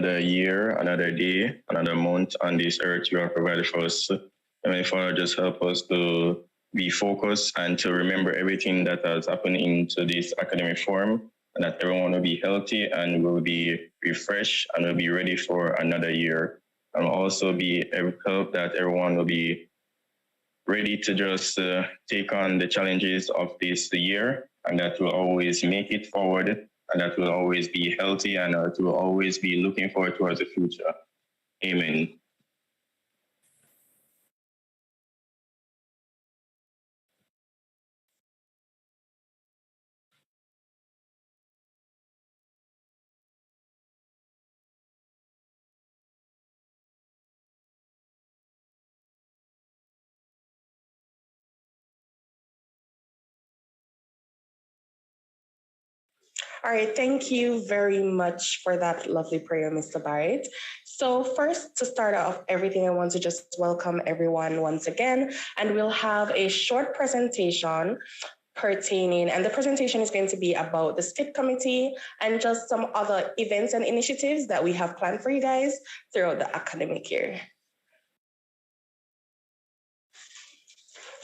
year, another day, another month on this earth you have provided for us. Heavenly Father, just help us to be focused and to remember everything that has happened into this academic forum, and that everyone will be healthy and will be refreshed and will be ready for another year. And also be help that everyone will be ready to just take on the challenges of this year, and that will always make it forward, and that will always be healthy, and that will always be looking forward towards the future. Amen. All right, thank you very much for that lovely prayer, Mr. Barrett. So first, to start off everything, I want to just welcome everyone once again, and we'll have a short presentation pertaining, and the presentation is going to be about the SCIT committee and just some other events and initiatives that we have planned for you guys throughout the academic year.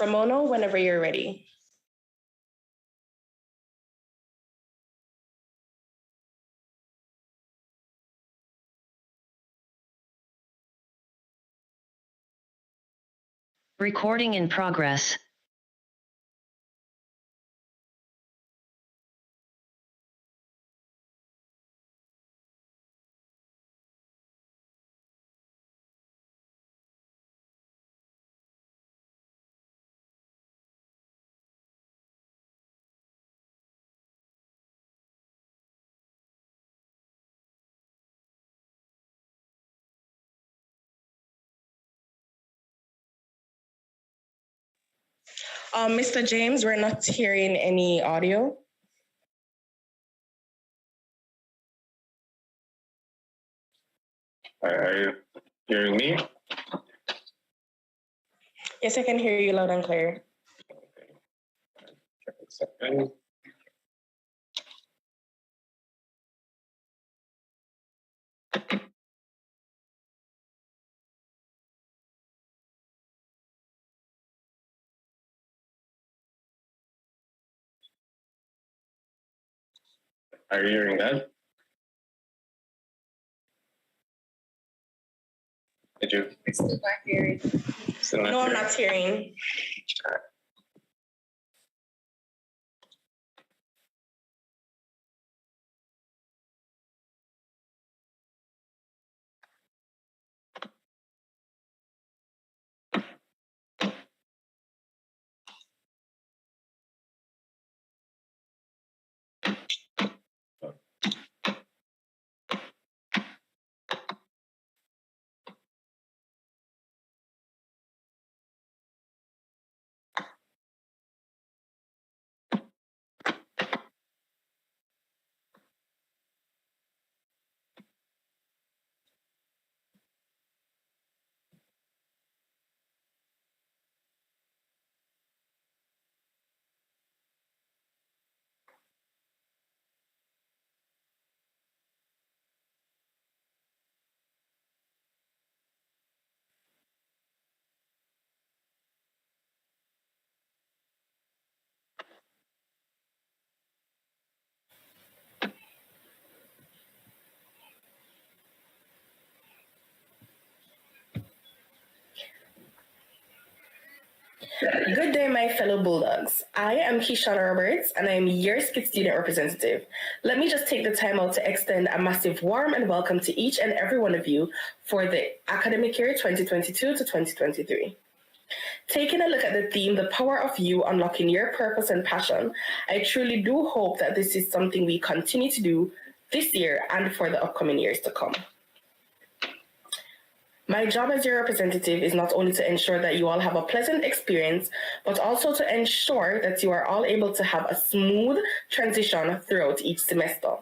Ramona, whenever you're ready. Recording in progress. Mr. James, we're not hearing any audio. Are you hearing me? Yes, I can hear you loud and clear. Okay. Are you hearing that? Did you? Still not hearing. No, I'm not hearing. Good day, my fellow Bulldogs. I am Keishana Roberts, and I am your SCIT student representative. Let me just take the time out to extend a massive warm and welcome to each and every one of you for the academic year 2022 to 2023. Taking a look at the theme, the power of you unlocking your purpose and passion, I truly do hope that this is something we continue to do this year and for the upcoming years to come. My job as your representative is not only to ensure that you all have a pleasant experience, but also to ensure that you are all able to have a smooth transition throughout each semester.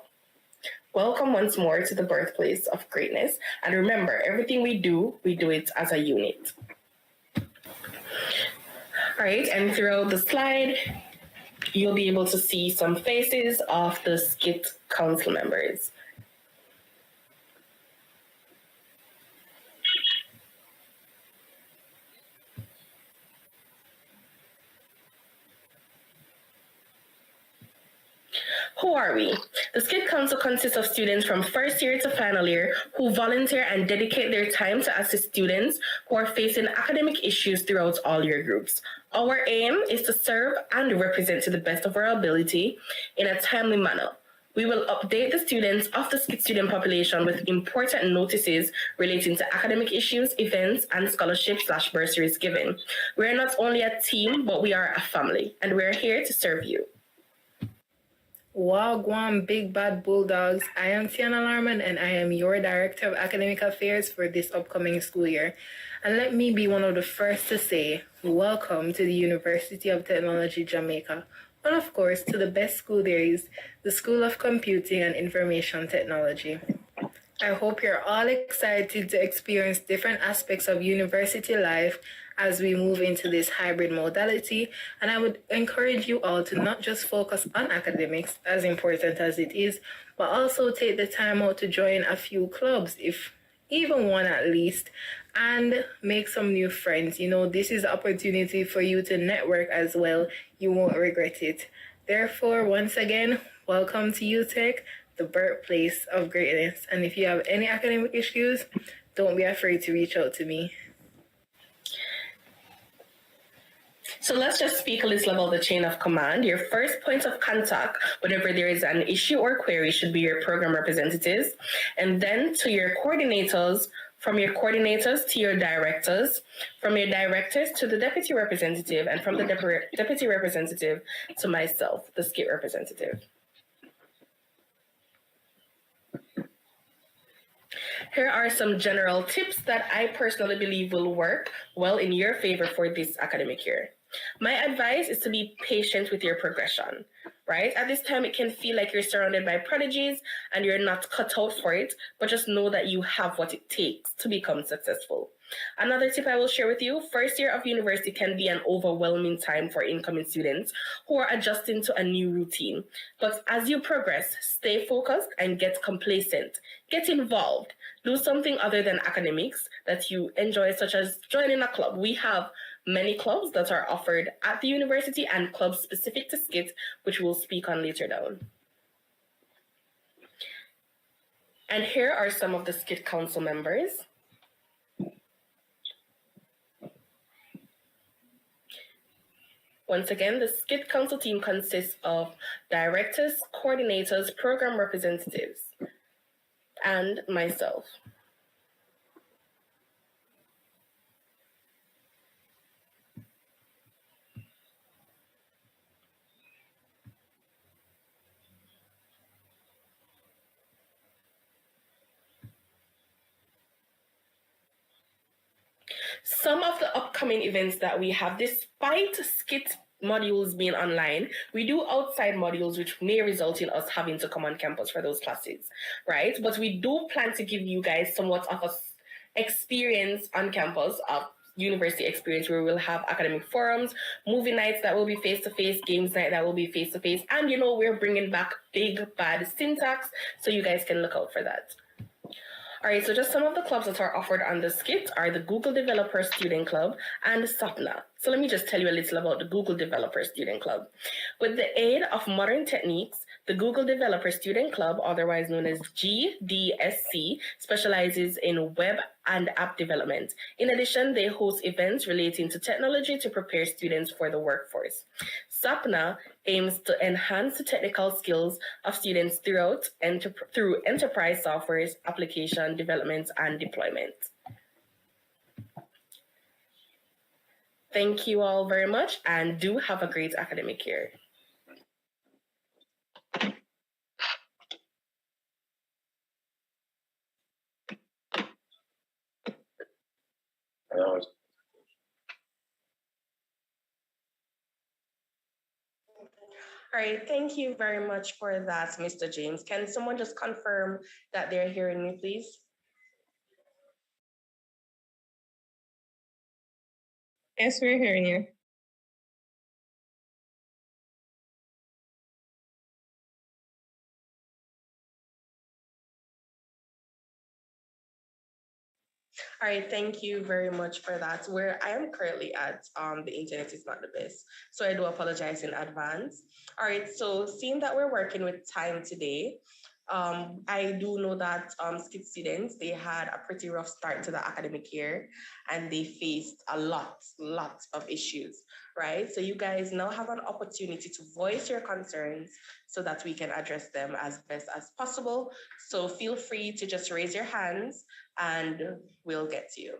Welcome once more to the birthplace of greatness. And remember, everything we do it as a unit. All right, and throughout the slide, you'll be able to see some faces of the SCIT council members. Who are we? The SCIT Council consists of students from first year to final year who volunteer and dedicate their time to assist students who are facing academic issues throughout all year groups. Our aim is to serve and represent to the best of our ability in a timely manner. We will update the students of the SCIT student population with important notices relating to academic issues, events, and scholarship/bursaries given. We are not only a team, but we are a family, and we are here to serve you. Wagwan Big Bad Bulldogs. I am Tiana Larman, and I am your Director of Academic Affairs for this upcoming school year. And let me be one of the first to say, welcome to the University of Technology, Jamaica. And of course, to the best school there is, the School of Computing and Information Technology. I hope you're all excited to experience different aspects of university life as we move into this hybrid modality, and I would encourage you all to not just focus on academics, as important as it is, but also take the time out to join a few clubs, if even one at least, and make some new friends. You know, this is an opportunity for you to network as well. You won't regret it. Therefore, once again, welcome to UTech, the birthplace of greatness. And if you have any academic issues, don't be afraid to reach out to me. So let's just speak a little about the chain of command. Your first point of contact, whenever there is an issue or query, should be your program representatives, and then to your coordinators, from your coordinators to your directors, from your directors to the deputy representative, and from the deputy representative to myself, the SCIT representative. Here are some general tips that I personally believe will work well in your favor for this academic year. My advice is to be patient with your progression, right? At this time, it can feel like you're surrounded by prodigies and you're not cut out for it, but just know that you have what it takes to become successful. Another tip I will share with you, first year of university can be an overwhelming time for incoming students who are adjusting to a new routine. But as you progress, stay focused and get complacent. Get involved. Do something other than academics that you enjoy, such as joining a club. We have many clubs that are offered at the university and clubs specific to SCIT, which we'll speak on later down. And here are some of the SCIT council members. Once again, the SCIT council team consists of directors, coordinators, program representatives, and myself. Some of the upcoming events that we have, despite SCIT modules being online, we do outside modules which may result in us having to come on campus for those classes, right? But we do plan to give you guys somewhat of a experience on campus, of university experience, where we'll have academic forums, movie nights that will be face-to-face, games night that will be face-to-face, and you know, we're bringing back big bad syntax, so you guys can look out for that. All right, so just some of the clubs that are offered on the SCIT are the Google Developer Student Club and SAPNA. So let me just tell you a little about the Google Developer Student Club. With the aid of modern techniques, the Google Developer Student Club, otherwise known as GDSC, specializes in web and app development. In addition, they host events relating to technology to prepare students for the workforce. SAPNA aims to enhance the technical skills of students through enterprise softwares, application development, and deployment. Thank you all very much, and do have a great academic year. All right, thank you very much for that, Mr. James. Can someone just confirm that they're hearing me, please? Yes, we're hearing you. All right, thank you very much for that. Where I am currently at, the internet is not the best, so I do apologize in advance. All right, so seeing that we're working with time today, I do know that SCIT students, they had a pretty rough start to the academic year and they faced a lot of issues, right? So you guys now have an opportunity to voice your concerns so that we can address them as best as possible. So feel free to just raise your hands and we'll get to you.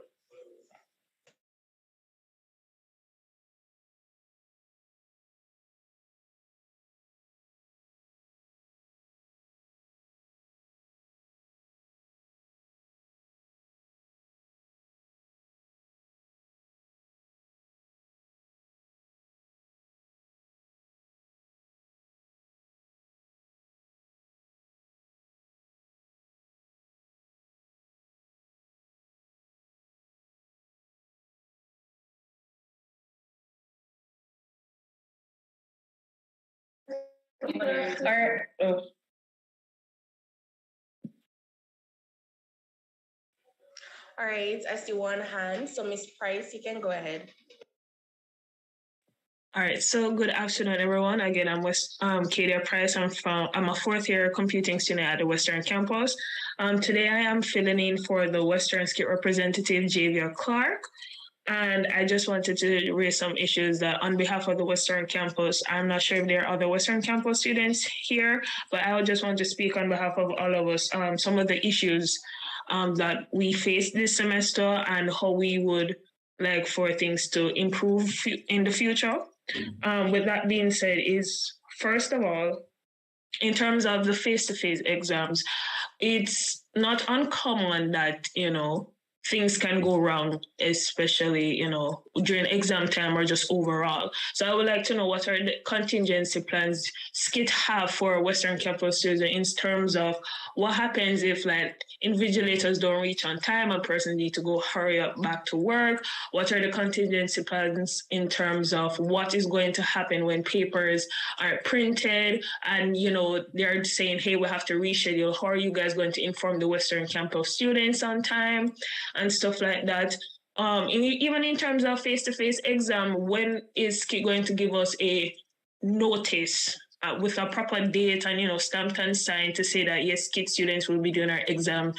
All right, I see one hand. So Miss Price, you can go ahead. All right, so good afternoon, everyone. Again, I'm Kadia Price. I'm a fourth year computing student at the Western Campus. Today I am filling in for the Western SCIT representative, Javia Clark. And I just wanted to raise some issues that on behalf of the Western Campus, I'm not sure if there are other Western Campus students here, but I just want to speak on behalf of all of us, some of the issues that we faced this semester and how we would like for things to improve in the future. With that being said, is first of all, in terms of the face-to-face exams, it's not uncommon that, things can go wrong, especially, during exam time or just overall. So I would like to know what are the contingency plans SCIT have for Western Campus students in terms of what happens if invigilators don't reach on time and person need to go hurry up back to work. What are the contingency plans in terms of what is going to happen when papers are printed and, they're saying, hey, we have to reschedule. How are you guys going to inform the Western Campus students on time and stuff like that? Even in terms of face-to-face exam, when is SCIT going to give us a notice with a proper date and, stamped and signed to say that, yes, SCIT students will be doing our exam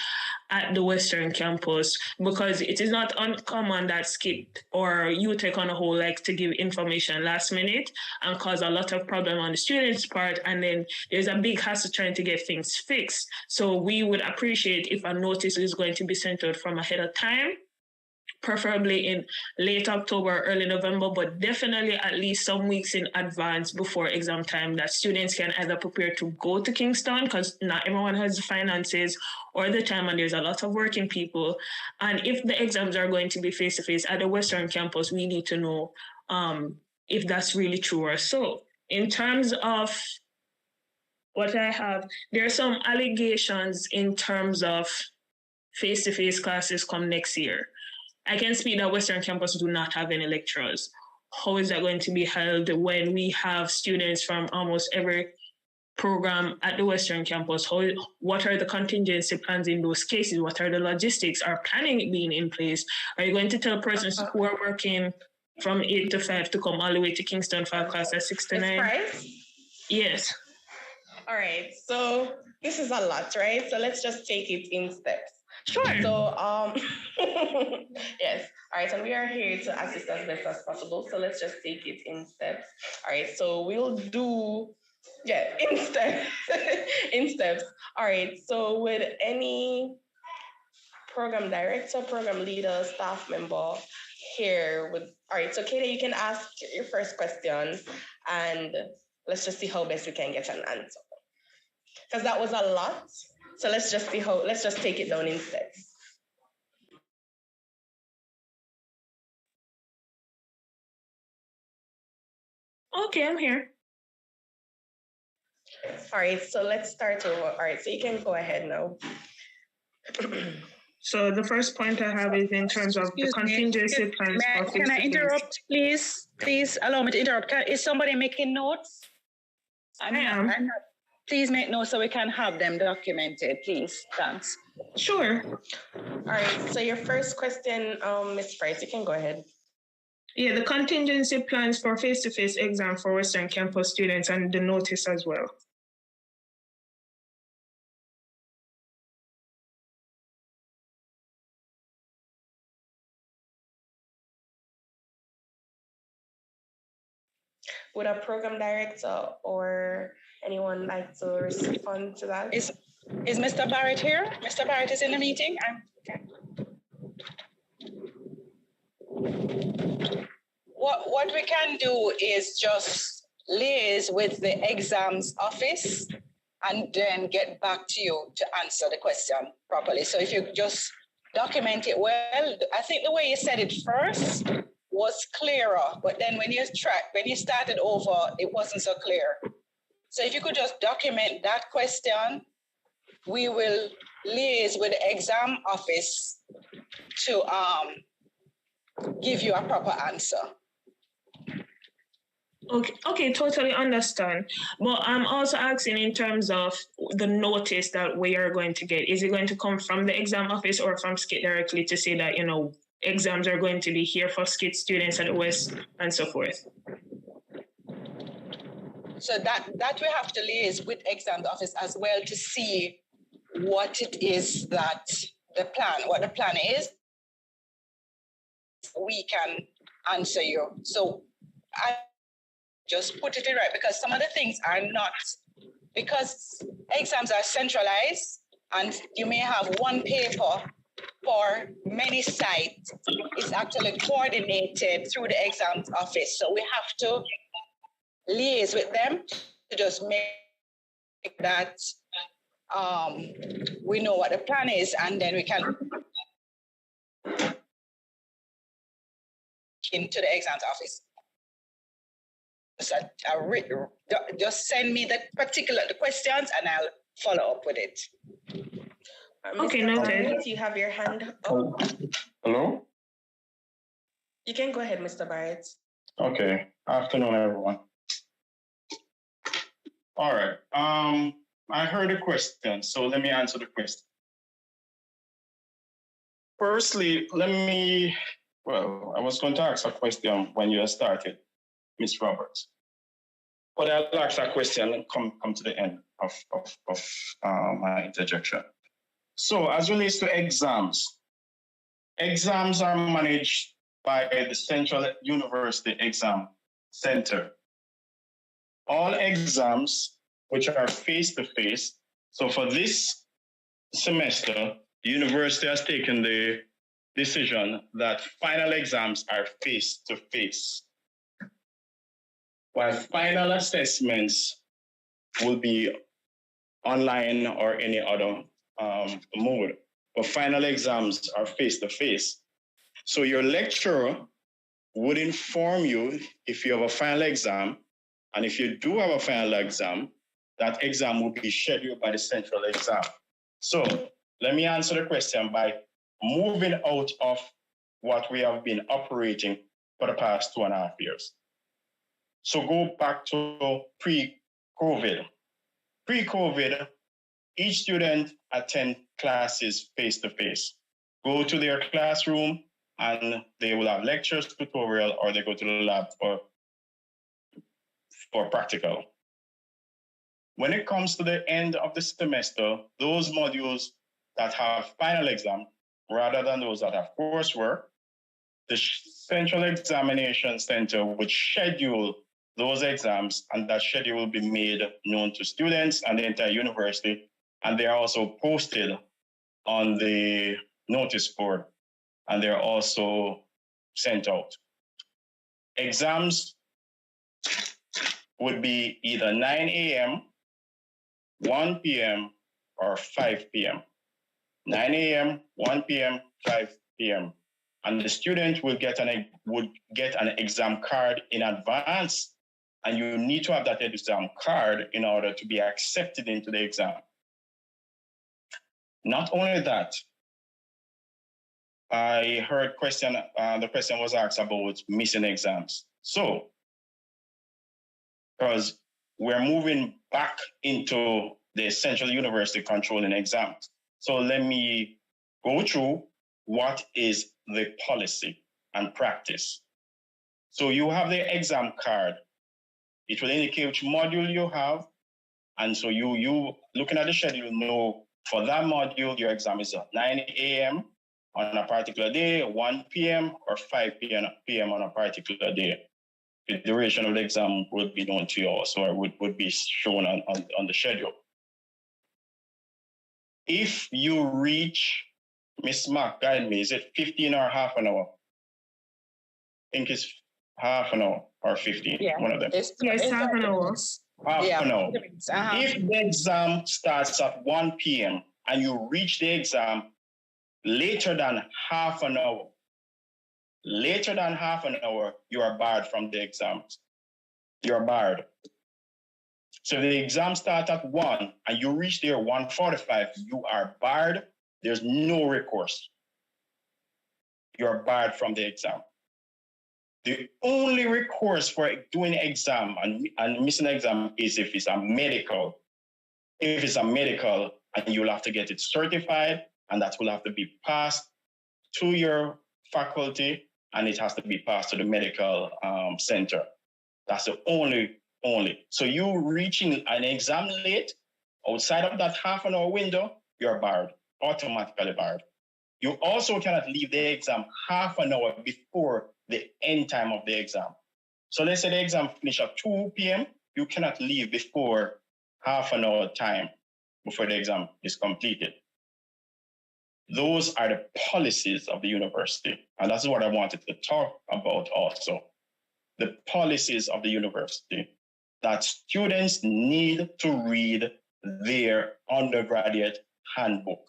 at the Western Campus? Because it is not uncommon that SCIT or UTech on a whole like to give information last minute and cause a lot of problem on the students' part. And then there's a big hassle trying to get things fixed. So we would appreciate if a notice is going to be sent out from ahead of time, preferably in late October, early November, but definitely at least some weeks in advance before exam time, that students can either prepare to go to Kingston, because not everyone has the finances or the time, and there's a lot of working people. And if the exams are going to be face-to-face at the Western Campus, we need to know if that's really true or so. In terms of what I have, there are some allegations in terms of face-to-face classes come next year. I can speak that Western Campus do not have any lecturers. How is that going to be held when we have students from almost every program at the Western Campus? What are the contingency plans in those cases? What are the logistics? Are planning being in place? Are you going to tell persons who are working from 8 to 5 to come all the way to Kingston for a class at 6 to 9? Price? Yes. All right, so this is a lot, right? So let's just take it in steps. Sure. So, yes. All right, and we are here to assist as best as possible. So let's just take it in steps. All right, so we'll do, in steps. In steps. All right, so with any program director, program leader, staff member here all right, so Katie, you can ask your first question and let's just see how best we can get an answer. Because that was a lot. So let's just take it down in steps. Okay, I'm here. All right, so let's start over. All right, so you can go ahead now. So the first point I have is in terms of the contingency plans. Can I interrupt, please? Please allow me to interrupt. Is somebody making notes? I am. please make notes so we can have them documented, please. Thanks. Sure. All right. So your first question, Ms. Price, you can go ahead. Yeah, the contingency plans for face-to-face exam for Western Campus students and the notice as well. Would a program director or anyone like to respond to that? Is Mr. Barrett here? Mr. Barrett is in the meeting? Okay. What we can do is just liaise with the exams office and then get back to you to answer the question properly. So if you just document it well, I think the way you said it first was clearer, but then when you started over, it wasn't so clear. So if you could just document that question, we will liaise with the exam office to give you a proper answer. Okay, totally understand. But I'm also asking in terms of the notice that we are going to get. Is it going to come from the exam office or from SCIT directly to say that, exams are going to be here for SCIT students at the West and so forth? So that we have to liaise with exam office as well to see what it is that what the plan is. We can answer you. So I just put it in right, because some of the things are not, because exams are centralized and you may have one paper for many sites. It's actually coordinated through the exams office. So we have to liaise with them to just make that we know what the plan is, and then we can into the exams office. So just send me the questions and I'll follow up with it. Okay, noted. You have your hand up. Hello? You can go ahead, Mr. Barrett. Okay. Afternoon, everyone. All right. I heard a question, so let me answer the question. Firstly, I was going to ask a question when you started, Ms. Roberts. But I'll ask that question and come to the end of my interjection. So as relates to exams are managed by the Central University Exam Center. All exams which are face-to-face. So for this semester, the university has taken the decision that final exams are face-to-face, while final assessments will be online or any other mode. But final exams are face-to-face. So your lecturer would inform you if you have a final exam, and if you do have a final exam, that exam will be scheduled by the central exam. So let me answer the question by moving out of what we have been operating for the past 2.5 years. So go back to pre-COVID. Pre-COVID, each student attend classes face-to-face. Go to their classroom and they will have lectures, tutorial, or they go to the lab for practical. When it comes to the end of the semester, those modules that have final exam, rather than those that have coursework, the Central Examination Center would schedule those exams, and that schedule will be made known to students and the entire university, and they are also posted on the notice board, and they're also sent out. Exams would be either 9 a.m., 1 p.m., or 5 p.m. 9 a.m., 1 p.m., 5 p.m. And the student would get an exam card in advance, and you need to have that exam card in order to be accepted into the exam. Not only that, I heard the question was asked about missing exams. So, because we're moving back into the central university controlling exams. So let me go through what is the policy and practice. So you have the exam card. It will indicate which module you have. And so you looking at the schedule, know for that module, your exam is at 9 a.m. on a particular day, 1 p.m. or 5 p.m. on a particular day. The duration of the exam would be known to you also, or would be shown on the schedule. If you reach, Miss Mark, guide me, is it 15 or half an hour? I think it's half an hour or 15, one of them. Yes, half an hour. Half an hour. If the exam starts at 1 p.m. and you reach the exam later than half an hour, you are barred from the exams. You are barred. So if the exam starts at 1 and you reach there 1:45, you are barred. There's no recourse. You are barred from the exam. The only recourse for doing exam and missing an exam is if it's a medical. If it's a medical, and you'll have to get it certified, and that will have to be passed to your faculty, and it has to be passed to the medical center. That's the only. So you reaching an exam late, outside of that half an hour window, you're barred, automatically barred. You also cannot leave the exam half an hour before the end time of the exam. So let's say the exam finish at 2 p.m., you cannot leave before half an hour time before the exam is completed. Those are the policies of the university. And that's what I wanted to talk about also. The policies of the university, that students need to read their undergraduate handbook.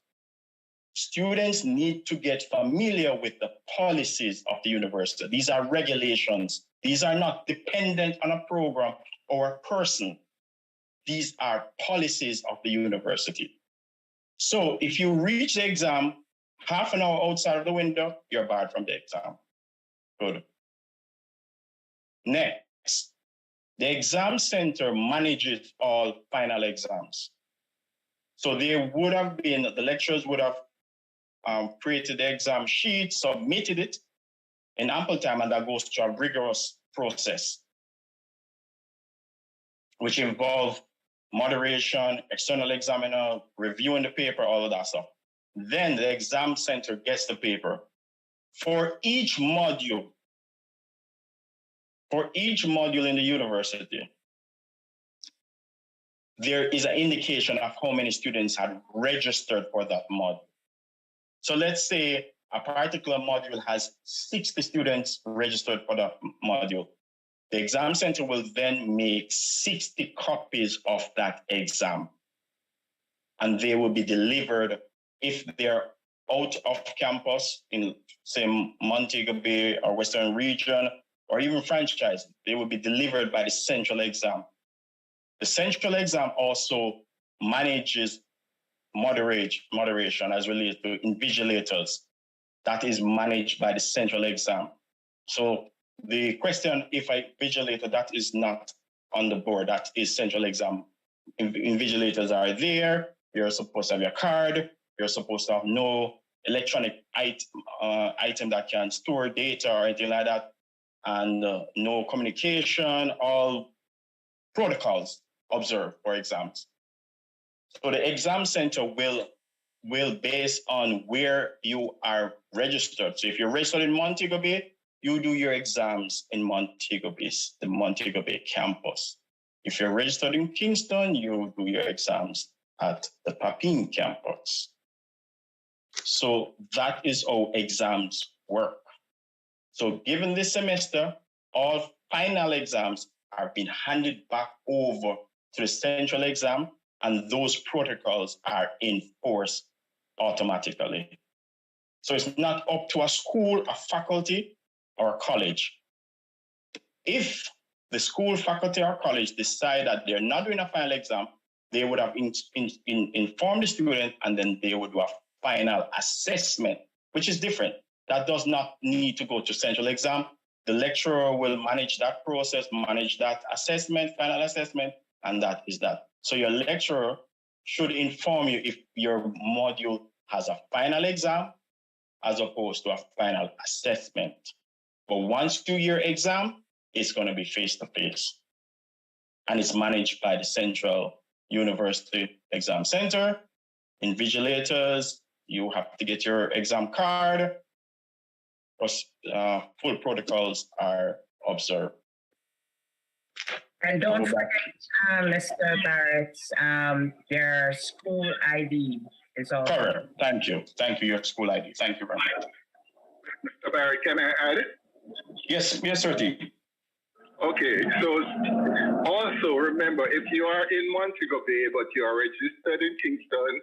Students need to get familiar with the policies of the university. These are regulations. These are not dependent on a program or a person. These are policies of the university. So if you reach the exam half an hour outside of the window, you're barred from the exam. Good. Next, the exam center manages all final exams. So there would have been, the lecturers would have created the exam sheet, submitted it in ample time, and that goes through a rigorous process, which involves moderation, external examiner, reviewing the paper, all of that stuff. Then the exam center gets the paper. For each module in the university, there is an indication of how many students had registered for that module. So let's say a particular module has 60 students registered for that module. The exam center will then make 60 copies of that exam, and they will be delivered if they're out of campus in, say, Montego Bay or Western Region, or even franchise. They will be delivered by the central exam. The central exam also manages moderation as related to invigilators. That is managed by the central exam. So the question, if I vigilator, that is not on the board, that is central exam. Invigilators are there. You're supposed to have your card. You're supposed to have no electronic item that can store data or anything like that, and no communication, all protocols observed for exams. So the exam center will base on where you are registered. So if you're registered in Montego Bay, you do your exams in Montego Bay, the Montego Bay campus. If you're registered in Kingston, you do your exams at the Papine campus. So that is how exams work. So given this semester, all final exams are being handed back over to the central exam, and those protocols are enforced automatically. So it's not up to a school, a faculty, or a college. If the school, faculty, or college decide that they're not doing a final exam, they would have informed the student, and then they would do a final assessment, which is different. That does not need to go to central exam. The lecturer will manage that process, manage that assessment, final assessment, and that is that. So your lecturer should inform you if your module has a final exam as opposed to a final assessment. But once you do your exam, it's going to be face-to-face. And it's managed by the Central University Exam Center. Invigilators, you have to get your exam card. Plus, full protocols are observed. And don't forget, Mr. Barrett, your school ID is also. Correct. Thank you. Thank you, your school ID. Thank you very much. Mr. Barrett, can I add it? Yes, sir. Okay, so also remember, if you are in Montego Bay, but you are registered in Kingston,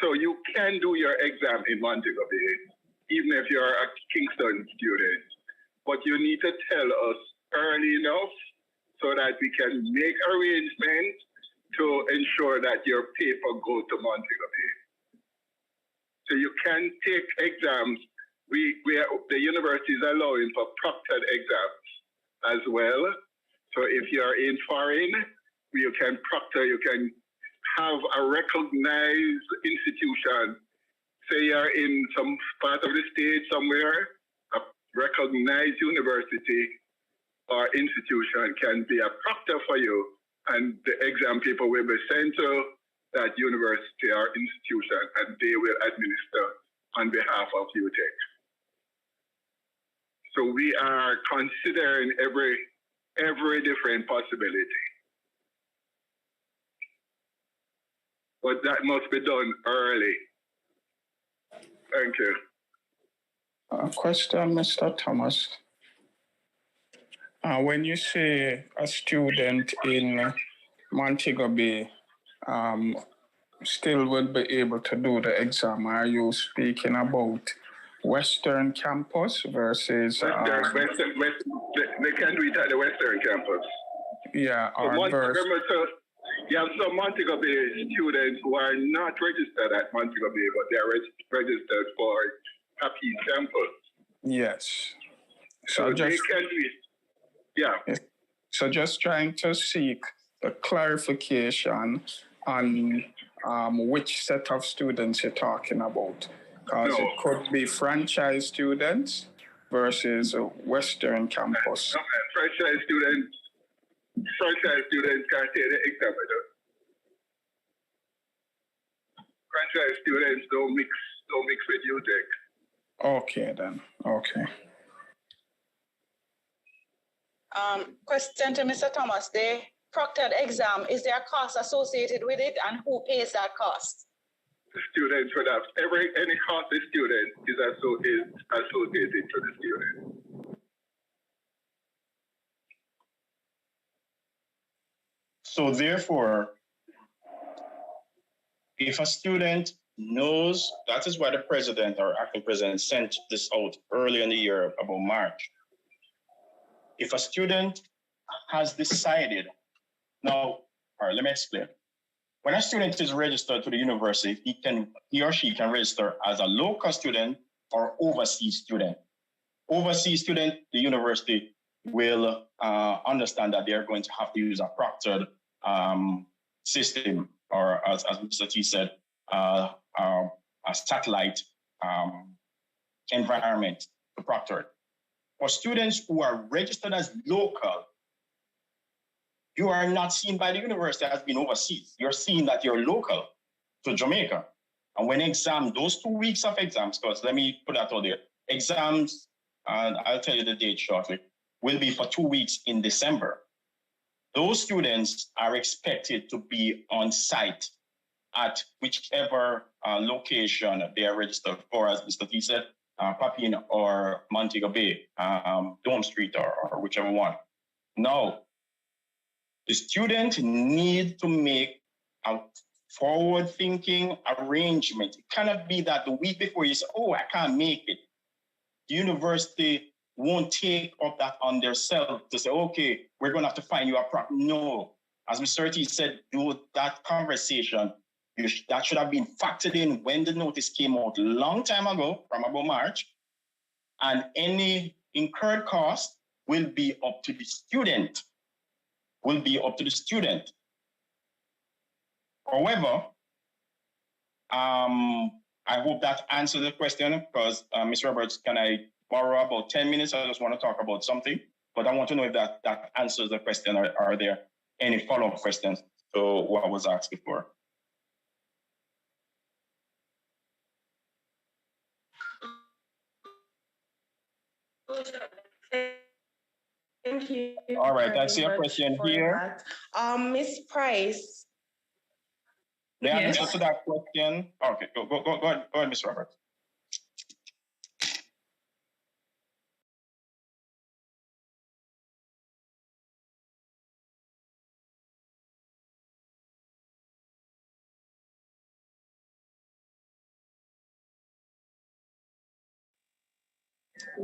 so you can do your exam in Montego Bay, even if you're a Kingston student. But you need to tell us early enough so that we can make arrangements to ensure that your paper goes to Montego Bay. So you can take exams. The university is allowing for proctored exams as well. So if you're in foreign, you can proctor, you can have a recognized institution. Say you're in some part of the state somewhere, a recognized university or institution can be a proctor for you, and the exam paper will be sent to that university or institution, and they will administer on behalf of UTech. So we are considering every different possibility. But that must be done early. Thank you. Question, Mr. Thomas. When you say a student in Montego Bay still will be able to do the exam, are you speaking about Western campus versus... They can do it at the Western campus. Yeah, so you have some Montego Bay students who are not registered at Montego Bay, but they are registered for Happy campus. Yes. So they can do it. Yeah. So just trying to seek the clarification on which set of students you're talking about. Because it could be franchise students versus a Western campus. Franchise students can't take the exam. Franchise students don't mix with UTech. Okay then. Okay. Question to Mr. Thomas. The proctored exam, is there a cost associated with it, and who pays that cost? The students would have any cost the student is associated to the student. So therefore, if a student knows, that is why the president or acting president sent this out early in the year, about March. If a student has decided, let me explain. When a student is registered to the university, he or she can register as a local student or overseas student. Overseas student, the university will understand that they are going to have to use a proctored system, or as Mr. T said, a satellite environment to proctor it. For students who are registered as local, you are not seen by the university as being overseas. You're seen that you're local to Jamaica. And when those 2 weeks of exams, because let me put that out there, exams, and I'll tell you the date shortly, will be for 2 weeks in December. Those students are expected to be on site at whichever location they are registered for, as Mr. T said, Papine or Montego Bay, Dome Street or whichever one. Now, the student need to make a forward-thinking arrangement. It cannot be that the week before you say, I can't make it. The university won't take up that on themselves to say, okay, we're going to have to find you a prop. No. As Mr. T said, do that conversation. That should have been factored in when the notice came out a long time ago, from about March. And any incurred cost will be up to the student. will be up to the student. However, I hope that answers the question, because Ms. Roberts, can I borrow about 10 minutes? I just want to talk about something, but I want to know if that answers the question. Are there any follow-up questions to what was asked before? Thank you. All right, I see a question here. Miss Price. The answer to that question. Okay, go ahead, Ms. Roberts.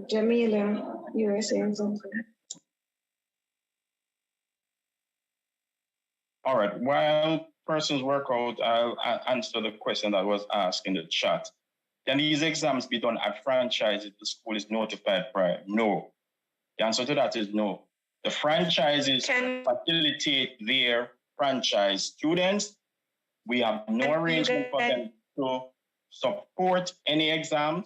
Jamila, you were saying something. All right, while persons work out, I'll answer the question that was asked in the chat. Can these exams be done at franchise if the school is notified prior? No. The answer to that is no. The franchises facilitate their franchise students. We have no arrangement for them to support any exams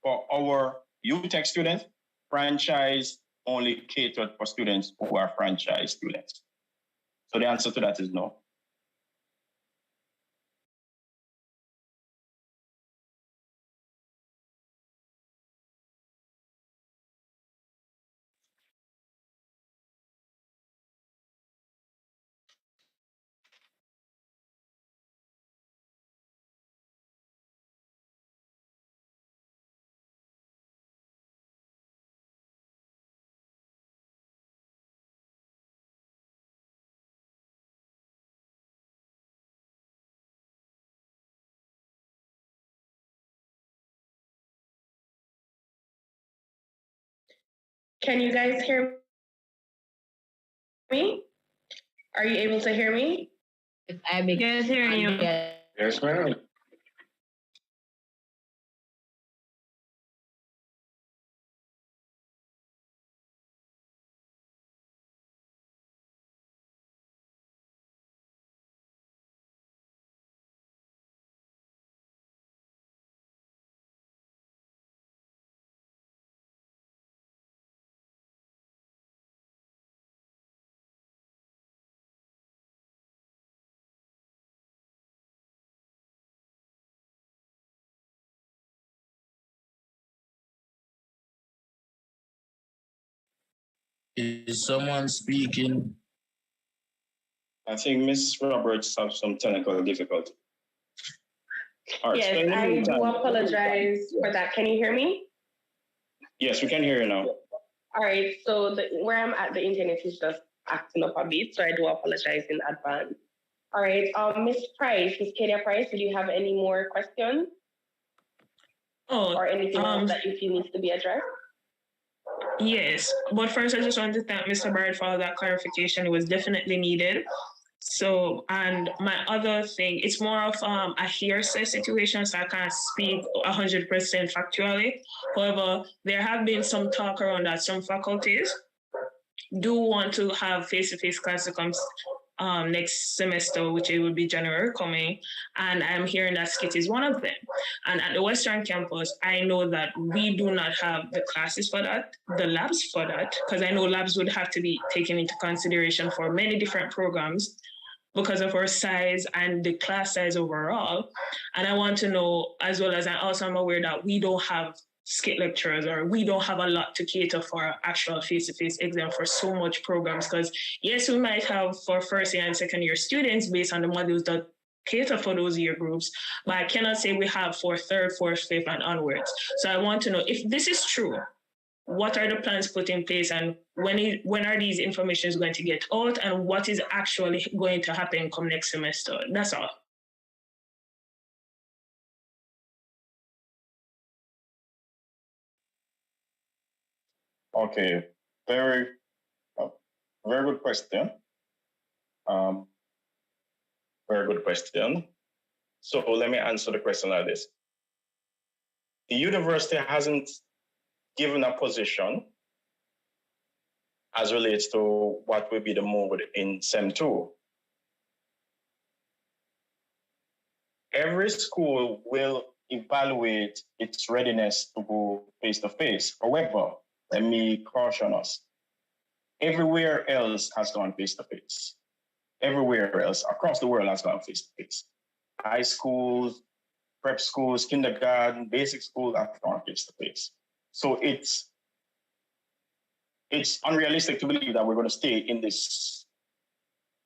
for our UTech students. Franchise only catered for students who are franchise students. So the answer to that is no. Can you guys hear me? Are you able to hear me? I begin hearing you. Yes, ma'am. Is someone speaking? I think Ms. Roberts have some technical difficulty. All right, Yes, I do apologize for that. Can you hear me? Yes, we can hear you now. All right, so where I'm at, the internet is just acting up a bit, so I do apologize in advance. All right, Miss Price, Miss Kadia Price, do you have any more questions? Or anything else that you feel needs to be addressed? Yes, but first I just want to thank Mr. Barrett for all that clarification. It was definitely needed. So, and my other thing, it's more of a hearsay situation, so I can't speak 100% factually. However, there have been some talk around that some faculties do want to have face-to-face classes next semester, which it will be January coming, and I'm hearing that SCIT is one of them. And at the Western campus, I know that we do not have the classes for that, the labs for that, because I know labs would have to be taken into consideration for many different programs because of our size and the class size overall. And I want to know, as well as I also am aware that we don't have SCIT lecturers, or we don't have a lot to cater for actual face-to-face exam for so much programs, because yes, we might have for first year and second year students based on the modules that cater for those year groups, but I cannot say we have for third, fourth, fifth, and onwards. So I want to know if this is true, what are the plans put in place, and when are these informations going to get out, and what is actually going to happen come next semester? That's all. Okay, very good question. Very good question. So let me answer the question like this. The university hasn't given a position as relates to what will be the mode in SEM 2. Every school will evaluate its readiness to go face-to-face. However, let me caution us. Everywhere else has gone face-to-face. Everywhere else across the world has gone face-to-face. High schools, prep schools, kindergarten, basic schools have gone face-to-face. So it's unrealistic to believe that we're going to stay in this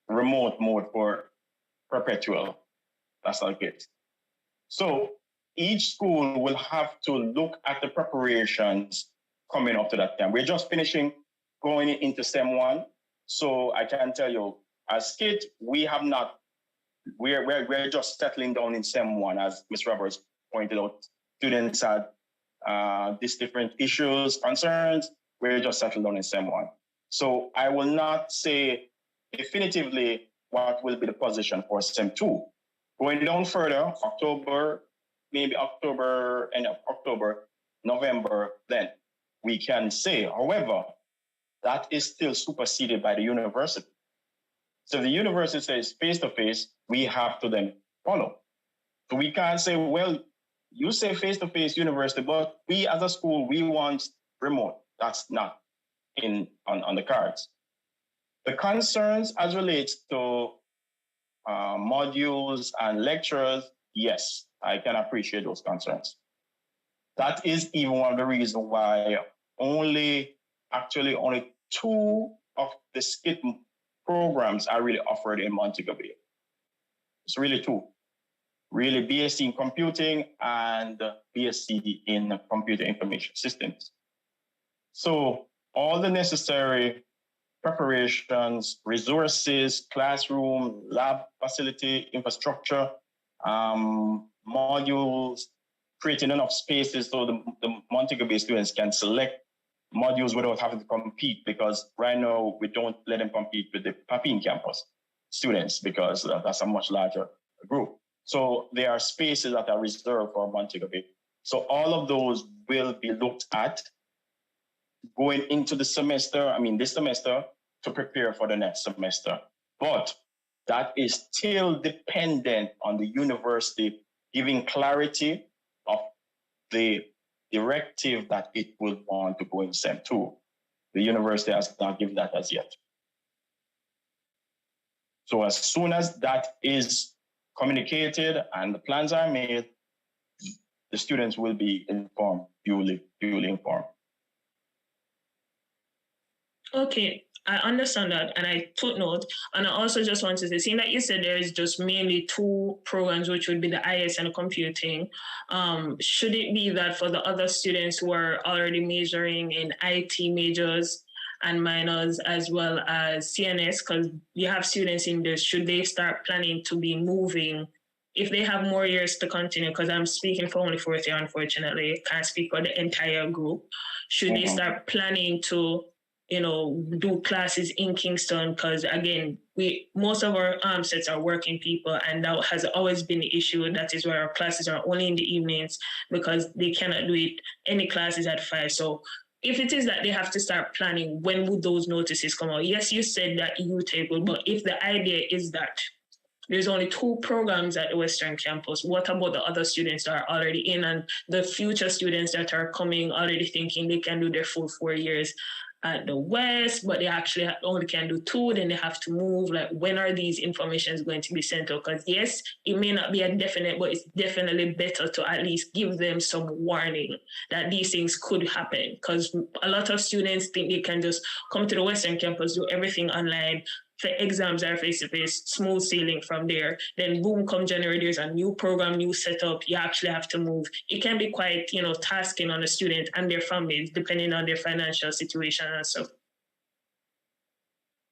remote mode for perpetual. That's not the case. So each school will have to look at the preparations coming up to that time. We're just finishing going into SEM 1. So I can tell you, as SCIT, we're just settling down in SEM 1, as Ms. Roberts pointed out. Students had these different issues, concerns. We're just settling down in SEM 1. So I will not say definitively what will be the position for SEM 2. Going down further, October, end of October, November, then we can say. However, that is still superseded by the university. So the university says face-to-face, we have to then follow. So we can't say, well, you say face-to-face university, but we as a school, we want remote. That's not on the cards. The concerns as relates to modules and lectures, yes, I can appreciate those concerns. That is even one of the reasons why only 2 of the SCIT programs are really offered in Montego Bay. It's really 2. Really BSc in computing and BSc in computer information systems. So all the necessary preparations, resources, classroom, lab facility, infrastructure, modules, creating enough spaces so the Montego Bay students can select modules without having to compete, because right now we don't let them compete with the Papine campus students because that's a much larger group. So there are spaces that are reserved for Montego Bay. So all of those will be looked at going into this semester, to prepare for the next semester. But that is still dependent on the university giving clarity of the directive that it would want to go in SEM 2. The university has not given that as yet. So as soon as that is communicated and the plans are made, the students will be informed, duly informed. Okay, I understand that, and I took note. And I also just wanted to say, seeing that you said there is just mainly 2 programs, which would be the IS and computing, should it be that for the other students who are already majoring in IT majors and minors, as well as CNS, because you have students in this, should they start planning to be moving if they have more years to continue? Because I'm speaking for only 4th year, unfortunately, can't speak for the entire group. Should they start planning to do classes in Kingston? Because again, most of our sets are working people, and that has always been the issue. That is why our classes are only in the evenings, because they cannot do any classes at 5. So if it is that they have to start planning, when would those notices come out? Yes, you said that table, but if the idea is that there's only 2 programs at the Western campus, what about the other students that are already in, and the future students that are coming already thinking they can do their full 4 years at the West, but they actually only can do 2, then they have to move? Like, when are these informations going to be sent out? Because yes, it may not be a definite, but it's definitely better to at least give them some warning that these things could happen. Because a lot of students think they can just come to the Western campus, do everything online, the exams are face-to-face, smooth sailing from there. Then boom, come January, there's a new program, new setup, you actually have to move. It can be quite, tasking on the student and their families, depending on their financial situation and stuff.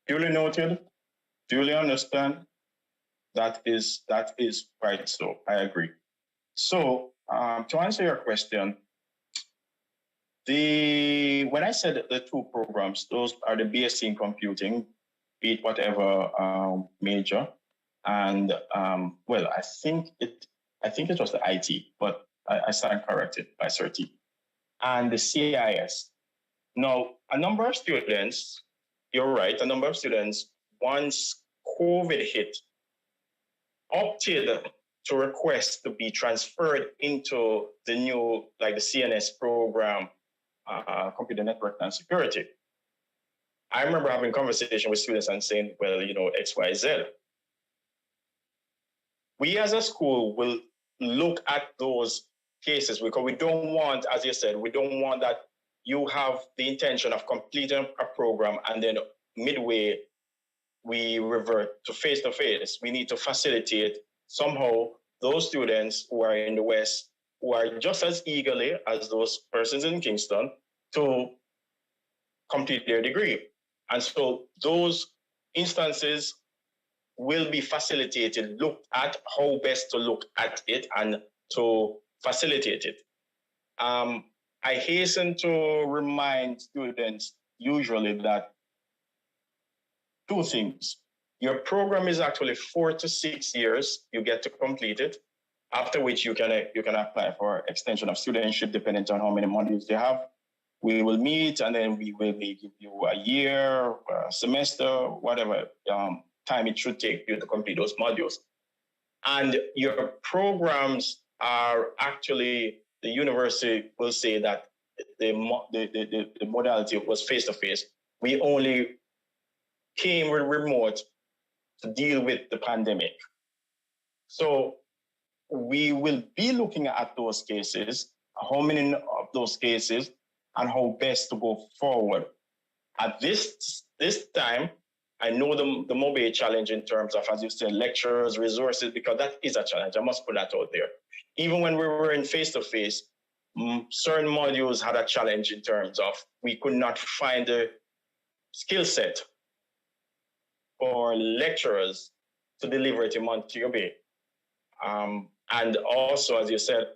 Duly noted, duly understand. That is quite so. I agree. So to answer your question, when I said the 2 programs, those are the BSc in computing, be it whatever major, and I think it was the IT, but I stand corrected by CERT, and the CIS. Now, a number of students you're right, a number of students, once COVID hit, opted to request to be transferred into the new, like the CNS program, Computer Network and Security. I remember having a conversation with students and saying, well, you know, X, Y, Z. We as a school will look at those cases because we don't want, as you said, we don't want that you have the intention of completing a program and then midway we revert to face-to-face. We need to facilitate somehow those students who are in the West, who are just as eagerly as those persons in Kingston, to complete their degree. And so those instances will be facilitated, looked at how best to look at it and to facilitate it. I hasten to remind students usually that two things. Your program is actually 4 to 6 years. You get to complete it, after which you can apply for extension of studentship depending on how many modules they have. We will meet and then we will give you a year, a semester, whatever time it should take you to complete those modules. And your programs are actually, the university will say that the modality was face-to-face. We only came with remote to deal with the pandemic. So we will be looking at those cases, how many of those cases, and how best to go forward. At this time, I know the MOBE challenge in terms of, as you said, lecturers, resources, because that is a challenge. I must put that out there. Even when we were in face-to-face, certain modules had a challenge in terms of we could not find a skill set for lecturers to deliver it in Montego Bay. And also, as you said,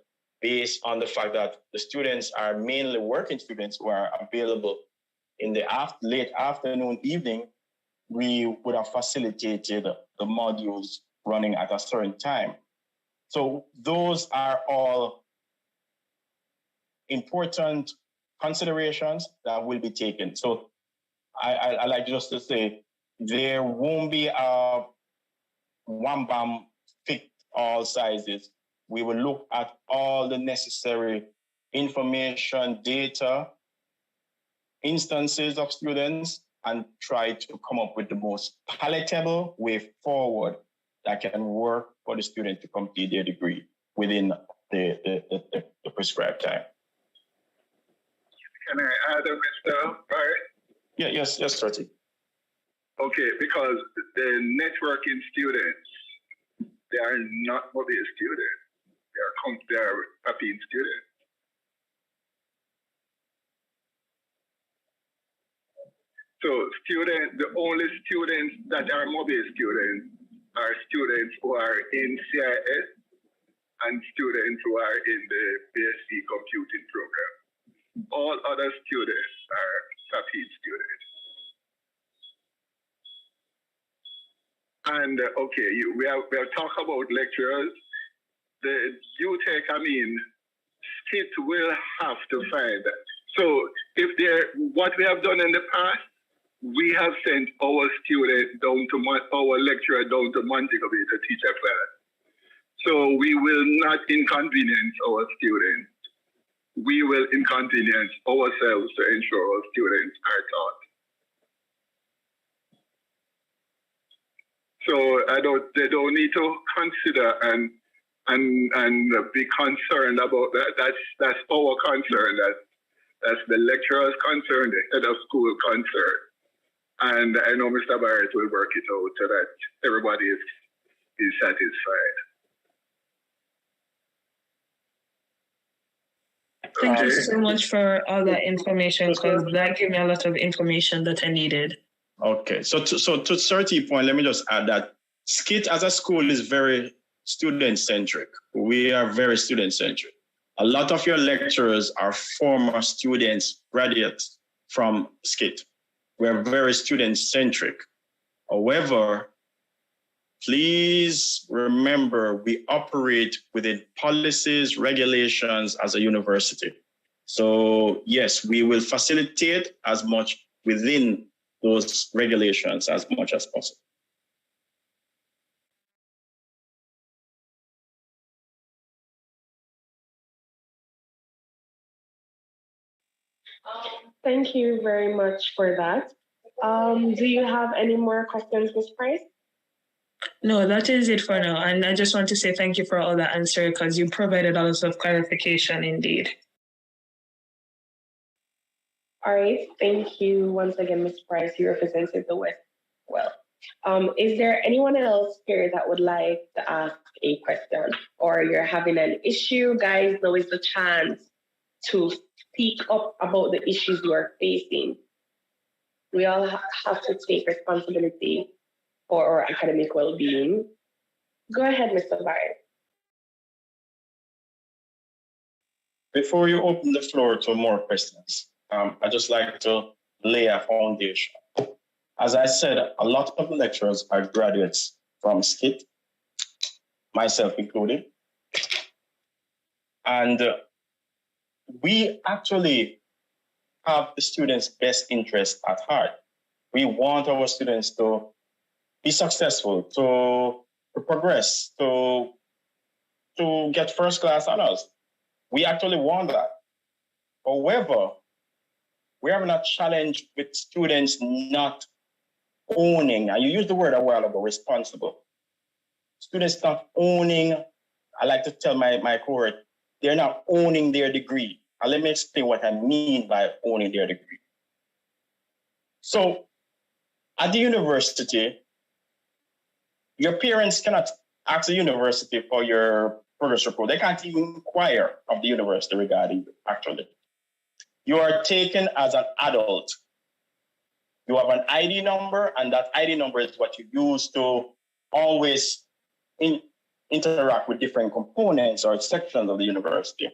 based on the fact that the students are mainly working students who are available in the late afternoon, evening, we would have facilitated the modules running at a certain time. So those are all important considerations that will be taken. So I like just to say, there won't be a one bam fit all sizes. We will look at all the necessary information, data, instances of students, and try to come up with the most palatable way forward that can work for the student to complete their degree within the prescribed time. Can I add, Mr. Barrett? Yeah, yes, certainly. Okay, because the networking students, they are not mobile students. They are Papine students. So the only students that are mobile students are students who are in CIS and students who are in the BSc computing program. All other students are Papine students. And okay, we'll talk about lecturers. The UTech, SCIT will have to find that. So if what we have done in the past, we have sent our student our lecturer down to Montego Bay to teach a class. So we will not inconvenience our students. We will inconvenience ourselves to ensure our students are taught. So they don't need to consider and be concerned about that. That's our concern. That's the lecturer's concern, the head of school concern. And I know Mr. Barrett will work it out so that everybody is satisfied. Thank you so much for all that information, because that gave me a lot of information that I needed. Okay, so to 30 point, let me just add that SCIT as a school is very student-centric. We are very student-centric. A lot of your lecturers are former students, graduates from SCIT. We're very student-centric. However, please remember we operate within policies, regulations as a university. So yes, we will facilitate as much within those regulations as much as possible. Thank you very much for that. Do you have any more questions, Ms. Price? No, that is it for now. And I just want to say thank you for all the answer because you provided a lot of clarification indeed. All right, thank you once again, Ms. Price. You represented the West well. Is there anyone else here that would like to ask a question, or you're having an issue? Guys, now is the chance to speak up about the issues you are facing. We all have to take responsibility for our academic well-being. Go ahead, Mr. Barrett. Before you open the floor to more questions, I'd just like to lay a foundation. As I said, a lot of the lecturers are graduates from SCIT, myself included. And we actually have the students' best interest at heart. We want our students to be successful, to progress, to get first class honors. We actually want that. However, we're having a challenge with students not owning, and you used the word a while ago, responsible. Students not owning, I like to tell my cohort, they're not owning their degree. And let me explain what I mean by owning their degree. So at the university, your parents cannot ask the university for your progress report. They can't even inquire of the university regarding you, actually. You are taken as an adult. You have an ID number, and that ID number is what you use to always interact with different components or sections of the university.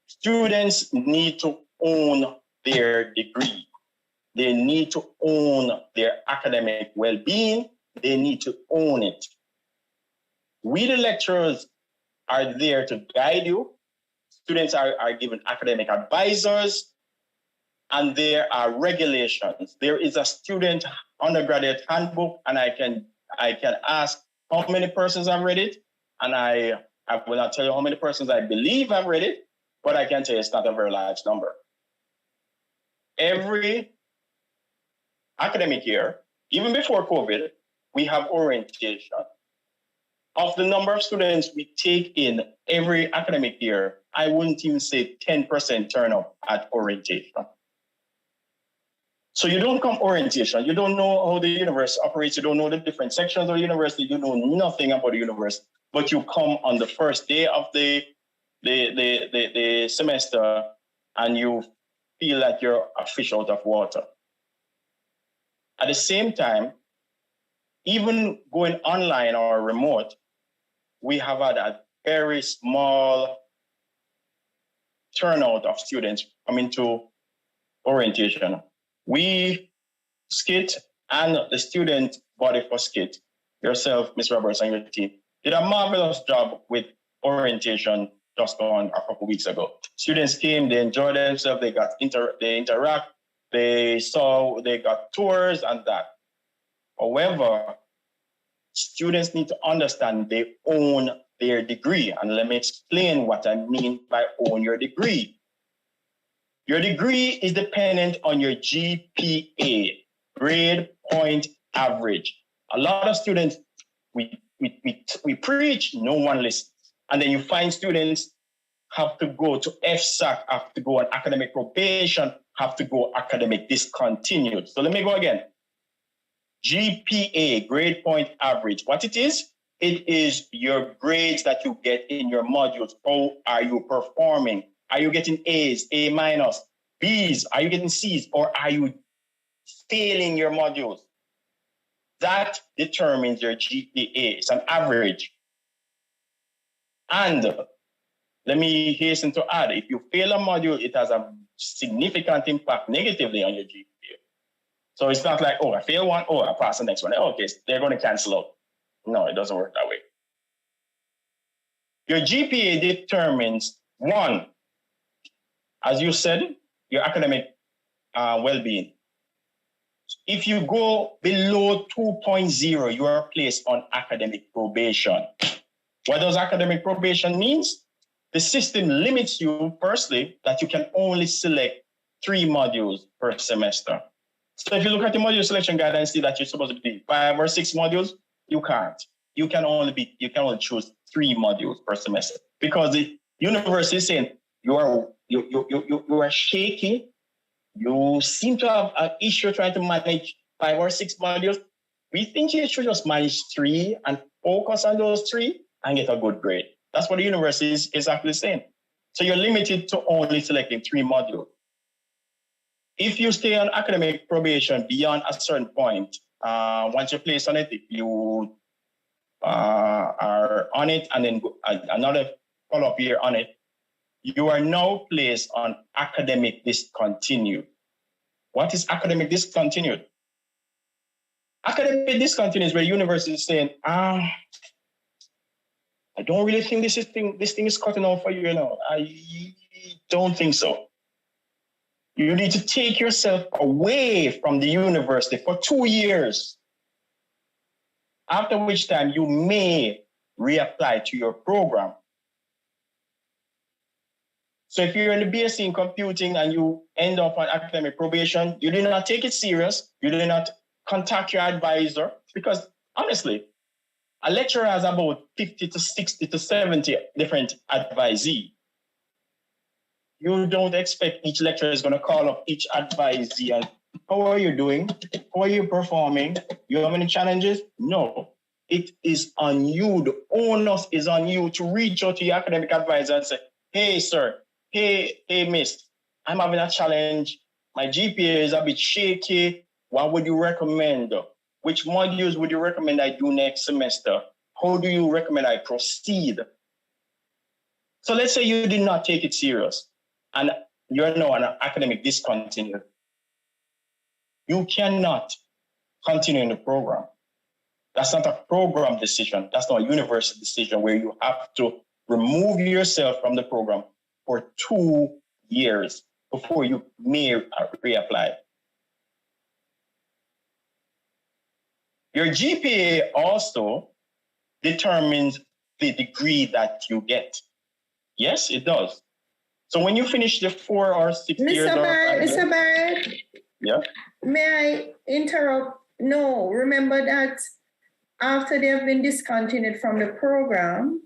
Students need to own their degree. They need to own their academic well-being. They need to own it. We, the lecturers, are there to guide you. Students are given academic advisors, and there are regulations. There is a student undergraduate handbook, and I can ask how many persons have read it, and I will not tell you how many persons I believe have read it, but I can tell you it's not a very large number. Every academic year, even before COVID, we have orientation. Of the number of students we take in every academic year, I wouldn't even say 10% turn up at orientation. So you don't come orientation, you don't know how the university operates, you don't know the different sections of the university, you know nothing about the university, but you come on the first day of the semester and you feel like you're a fish out of water. At the same time, even going online or remote, we have had a very small turnout of students coming to orientation. We, SCIT, and the student body for SCIT, yourself, Ms. Roberts, and your team, did a marvelous job with orientation just gone a couple weeks ago. Students came, they enjoyed themselves, they interact, they got tours and that. However, students need to understand they own their degree. And let me explain what I mean by own your degree. Your degree is dependent on your GPA, grade point average. A lot of students, we preach, no one listens. And then you find students have to go to FSAC, have to go on academic probation, have to go academic discontinued. So let me go again. GPA, grade point average. What it is your grades that you get in your modules. How are you performing? Are you getting A's, A minus, B's? Are you getting C's, or are you failing your modules? That determines your GPA. It's an average. And let me hasten to add, if you fail a module, it has a significant impact negatively on your GPA. So it's not like, oh, I fail one, oh, I pass the next one. Okay, they're going to cancel out. No, it doesn't work that way. Your GPA determines, one, as you said, your academic well-being. if you go below 2.0, you are placed on academic probation. What does academic probation means? The system limits you, firstly, that you can only select 3 modules per semester. So if you look at the module selection guide and see that you're supposed to be 5 or 6 modules, you can't. You can only choose 3 modules per semester because the university is saying you are shaky. You seem to have an issue trying to manage 5 or 6 modules. We think you should just manage 3 and focus on those 3 and get a good grade. That's what the university is actually saying. So you're limited to only selecting 3 modules. If you stay on academic probation beyond a certain point, once you're placed on it, you are on it and then another follow-up year on it, you are now placed on academic discontinued. What is academic discontinued? Academic discontinued is where university is saying, I don't really think this thing is cutting out for you, I don't think so. You need to take yourself away from the university for 2 years, after which time you may reapply to your program. So if you're in the BSc in computing and you end up on academic probation, you do not take it serious, you do not contact your advisor, because honestly, a lecturer has about 50 to 60 to 70 different advisees. You don't expect each lecturer is going to call up each advisee and, how are you doing? How are you performing? You have any challenges? No. It is on you. The onus is on you to reach out to your academic advisor and say, hey, sir, hey, miss, I'm having a challenge. My GPA is a bit shaky. What would you recommend? Which modules would you recommend I do next semester? How do you recommend I proceed? So let's say you did not take it serious and you're now on an academic discontinued. You cannot continue in the program. That's not a program decision. That's not a university decision where you have to remove yourself from the program for 2 years before you may reapply. Your GPA also determines the degree that you get. Yes, it does. So when you finish the 4 or 6 years... Mr. Barrett, yeah? May I interrupt? No, remember that after they have been discontinued from the program,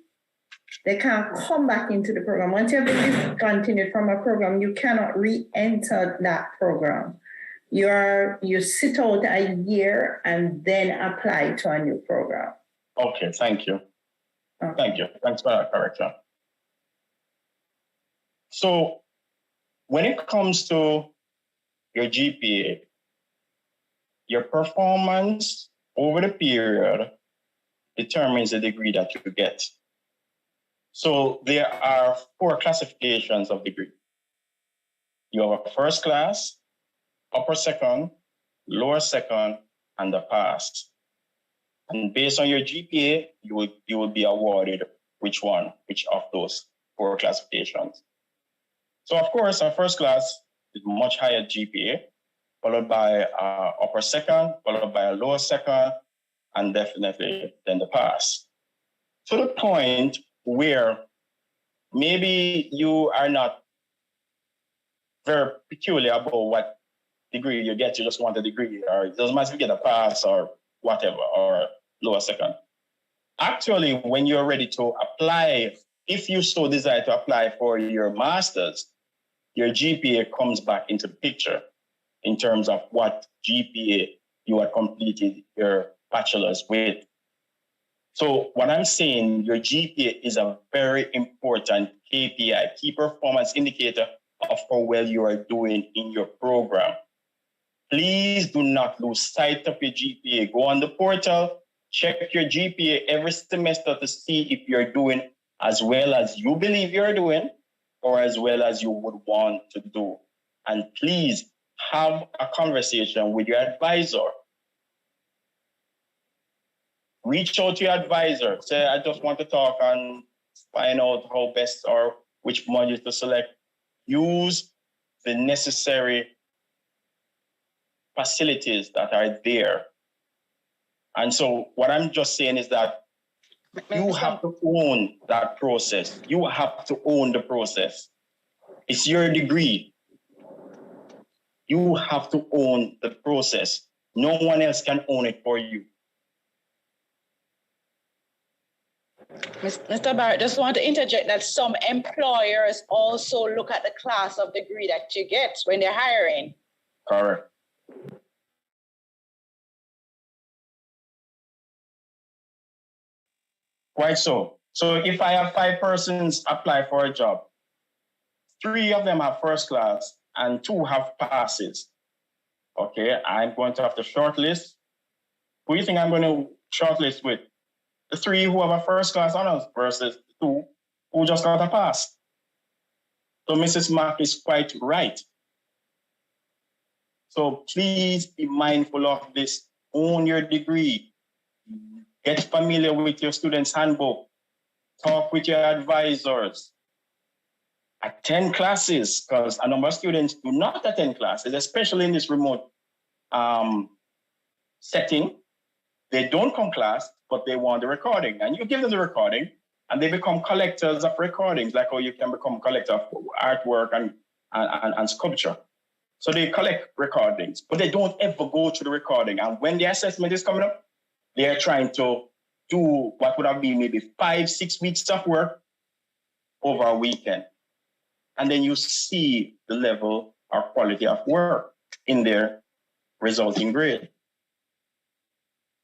they can't come back into the program. Once you have been discontinued from a program, you cannot re-enter that program. You sit out a year and then apply to a new program. Okay, thank you. Okay. Thank you. Thanks for that correction. So when it comes to your GPA, your performance over the period determines the degree that you get. So there are 4 classifications of degree. You have a first class, upper second, lower second, and the pass. And based on your GPA, you will be awarded which of those 4 classifications. So of course, our first class is much higher GPA, followed by upper second, followed by a lower second, and definitely then the pass. To the point where maybe you are not very peculiar about what degree you get, you just want a degree, or it doesn't matter if you get a pass or whatever, or lower second. Actually, when you're ready to apply, if you so desire to apply for your master's, your GPA comes back into the picture in terms of what GPA you had completed your bachelor's with. So what I'm saying, your GPA is a very important KPI, key performance indicator of how well you are doing in your program. Please do not lose sight of your GPA. Go on the portal, check your GPA every semester to see if you're doing as well as you believe you're doing or as well as you would want to do. And please have a conversation with your advisor. Reach out to your advisor. Say, I just want to talk and find out how best or which module to select. Use the necessary facilities that are there. And so what I'm just saying is that you have to own that process. You have to own the process. It's your degree. You have to own the process. No one else can own it for you. Mr. Barrett, just want to interject that some employers also look at the class of degree that you get when they're hiring. Correct. Quite so. So if I have 5 persons apply for a job, 3 of them have first class and 2 have passes. Okay, I'm going to have to shortlist. Who do you think I'm going to shortlist with? The 3 who have a first class honors versus 2 who just got a pass. So Mrs. Mark is quite right. So please be mindful of this. Own your degree. Get familiar with your student's handbook. Talk with your advisors. Attend classes, because a number of students do not attend classes, especially in this remote setting. They don't come class, but they want the recording. And you give them the recording, and they become collectors of recordings, like how you can become collector of artwork and sculpture. So they collect recordings, but they don't ever go through the recording. And when the assessment is coming up, they are trying to do what would have been maybe 5-6 weeks of work over a weekend. And then you see the level or quality of work in their resulting grade.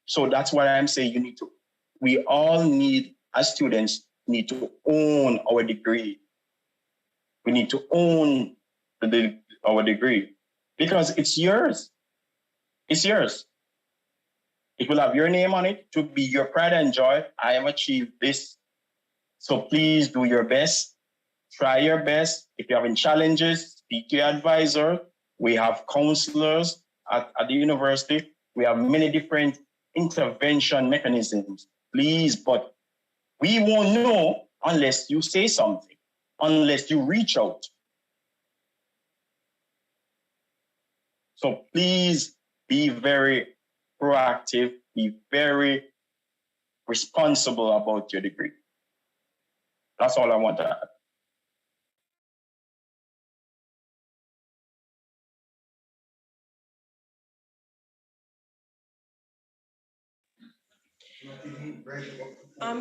So that's why I'm saying we all need, as students, need to own our degree. We need to own our degree because it's yours. It's yours. It will have your name on it to be your pride and joy. I have achieved this. So please do your best. Try your best. If you're having challenges, speak to your advisor. We have counselors at the university. We have many different intervention mechanisms. Please, but we won't know unless you say something, unless you reach out. So please be very proactive, be very responsible about your degree. That's all I want to add.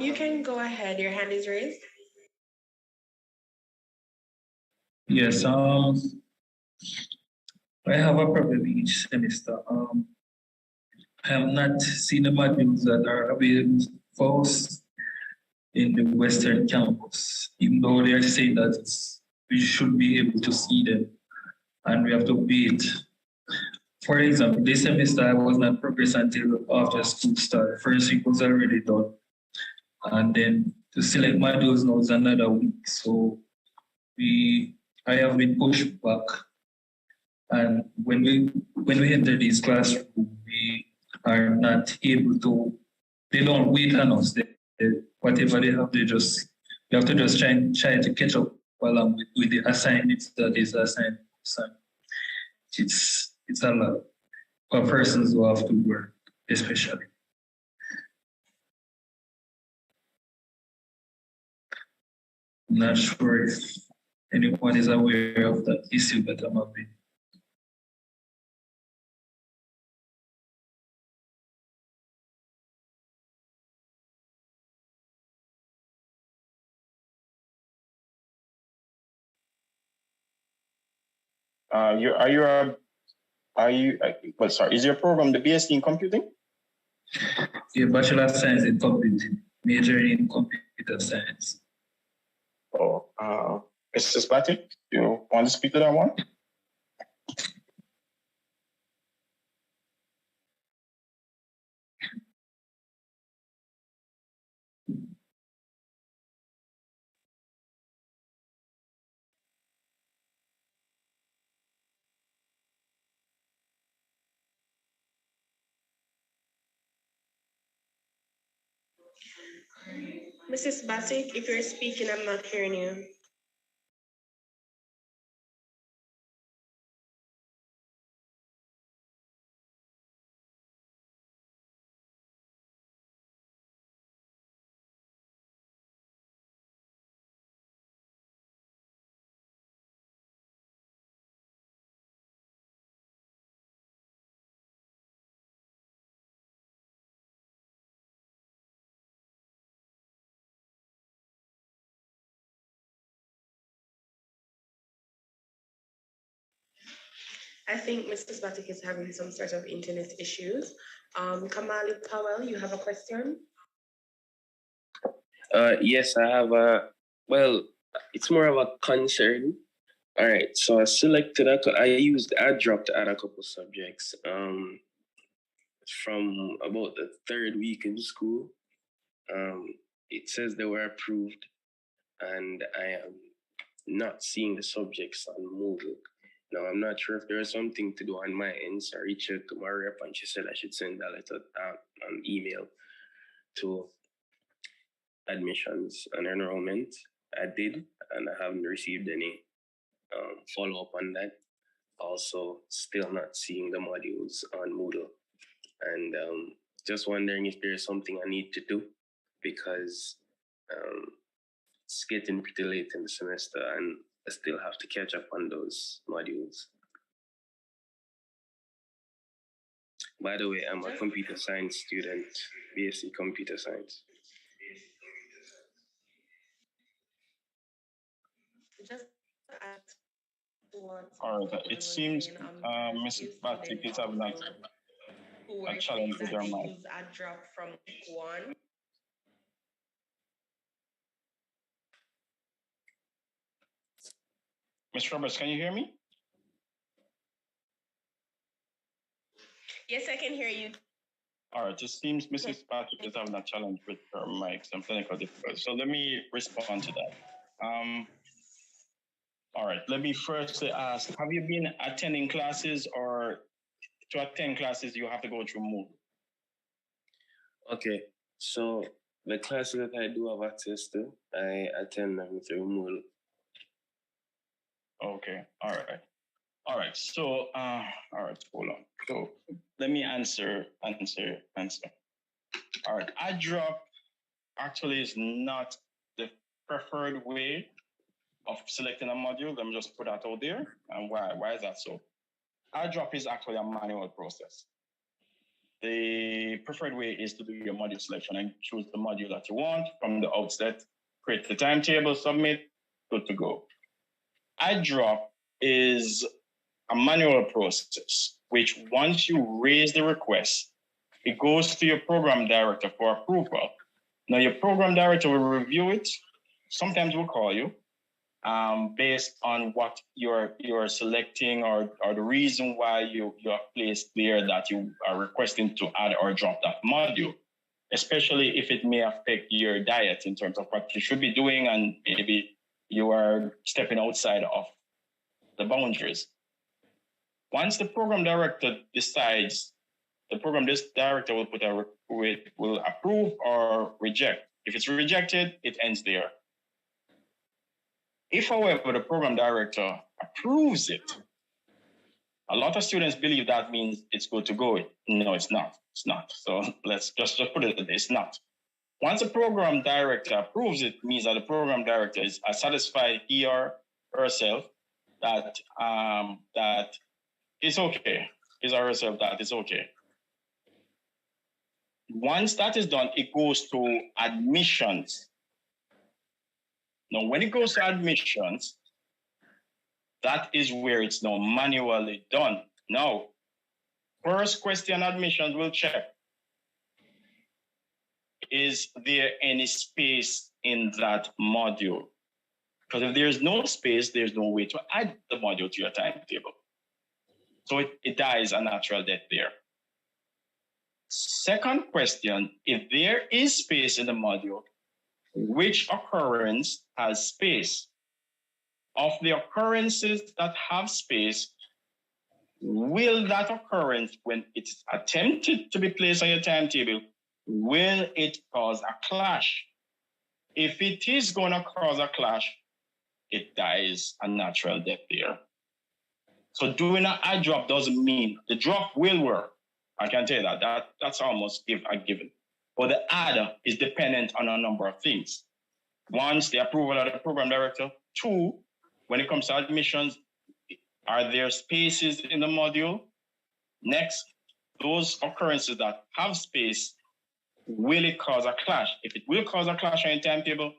You can go ahead. Your hand is raised. Yes, I have a problem each semester. I have not seen the modules that are available for us in the Western campus, even though they are saying that we should be able to see them and we have to wait. For example, this semester I was not progressing until after school started. First week was already done. And then to select modules now is another week. So I have been pushed back. And when we enter these classrooms, we are not able to, they don't wait on us. Whatever they have, you have to just try to catch up along with the assignments that is assigned. It's a lot for persons who have to work, especially. I'm not sure if anyone is aware of that issue that I'm having. Is your program the BSc in computing? Yeah, Bachelor of Science in Computing, majoring in Computer Science. Oh, Mrs. Batik, you want to speak to that one? Mrs. Batik, if you're speaking, I'm not hearing you. I think Mrs. Batik is having some sort of internet issues. Kamali Powell, you have a question? Yes, I have it's more of a concern. All right, so I dropped out a couple subjects from about the third week in school. It says they were approved, and I am not seeing the subjects on Moodle. Now, I'm not sure if there's something to do on my end, so I reached out to my rep and she said I should send a letter, an email to admissions and enrollment. I did, and I haven't received any follow-up on that. Also, still not seeing the modules on Moodle. And just wondering if there's something I need to do, because it's getting pretty late in the semester and I still have to catch up on those modules. By the way, I'm a computer science student, BSc Computer Science. All right, it seems Mrs. Batik is having a challenge with her mic. A drop from one. Ms. Roberts, can you hear me? Yes, I can hear you. All right, it seems Mrs. Patrick is having a challenge with her mic, some technical difficulties. So let me respond to that. All right, let me firstly ask, have you been attending classes, or to attend classes, you have to go through Moodle? Okay, so the classes that I do have access to, I attend them through Moodle. Okay, all right. All right, so, all right, hold on. So let me answer. All right, iDrop actually is not the preferred way of selecting a module. Let me just put that out there. And why is that so? iDrop is actually a manual process. The preferred way is to do your module selection and choose the module that you want from the outset, create the timetable, submit, good to go. iDrop is a manual process, which once you raise the request, it goes to your program director for approval. Now, your program director will review it. Sometimes we'll call you based on what you're selecting or the reason why you are placed there that you are requesting to add or drop that module, especially if it may affect your diet in terms of what you should be doing and maybe you are stepping outside of the boundaries. Once the program director decides, the program director will approve or reject. If it's rejected, it ends there. If, however, the program director approves it, a lot of students believe that means it's good to go. No, it's not. It's not. So let's just put it, it's not. Once the program director approves it, means that the program director is satisfied he or herself that it's okay. His or herself that it's okay. Once that is done, it goes to admissions. Now, when it goes to admissions, that is where it's now manually done. Now, first question admissions will check, is there any space in that module? Because if there's no space, there's no way to add the module to your timetable. So it dies a natural death there. Second question, if there is space in the module, which occurrence has space? Of the occurrences that have space, will that occurrence, when it's attempted to be placed on your timetable, will it cause a clash? If it is going to cause a clash, it dies a natural death there. So doing an add drop doesn't mean the drop will work. I can tell you that. That's almost a given. But the add is dependent on a number of things. One, the approval of the program director. Two, when it comes to admissions, are there spaces in the module? Next, those occurrences that have space, will it cause a clash? If it will cause a clash on your timetable,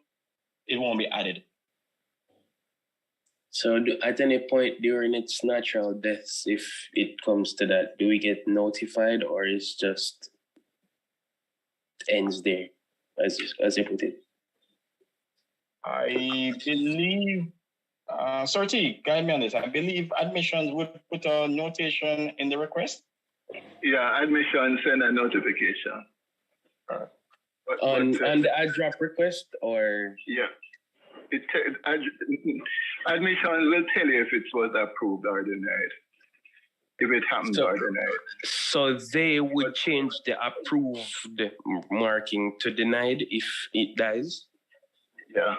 it won't be added. So at any point during its natural deaths, if it comes to that, do we get notified or is just ends there, as you put it? I believe, Sorty, guide me on this. I believe admissions would put a notation in the request. Yeah, admission send a notification. On the ad drop request or? Yeah. Admission will tell you if it was approved or denied. If it happened or denied. So they would change the approved marking to denied if it dies? Yeah.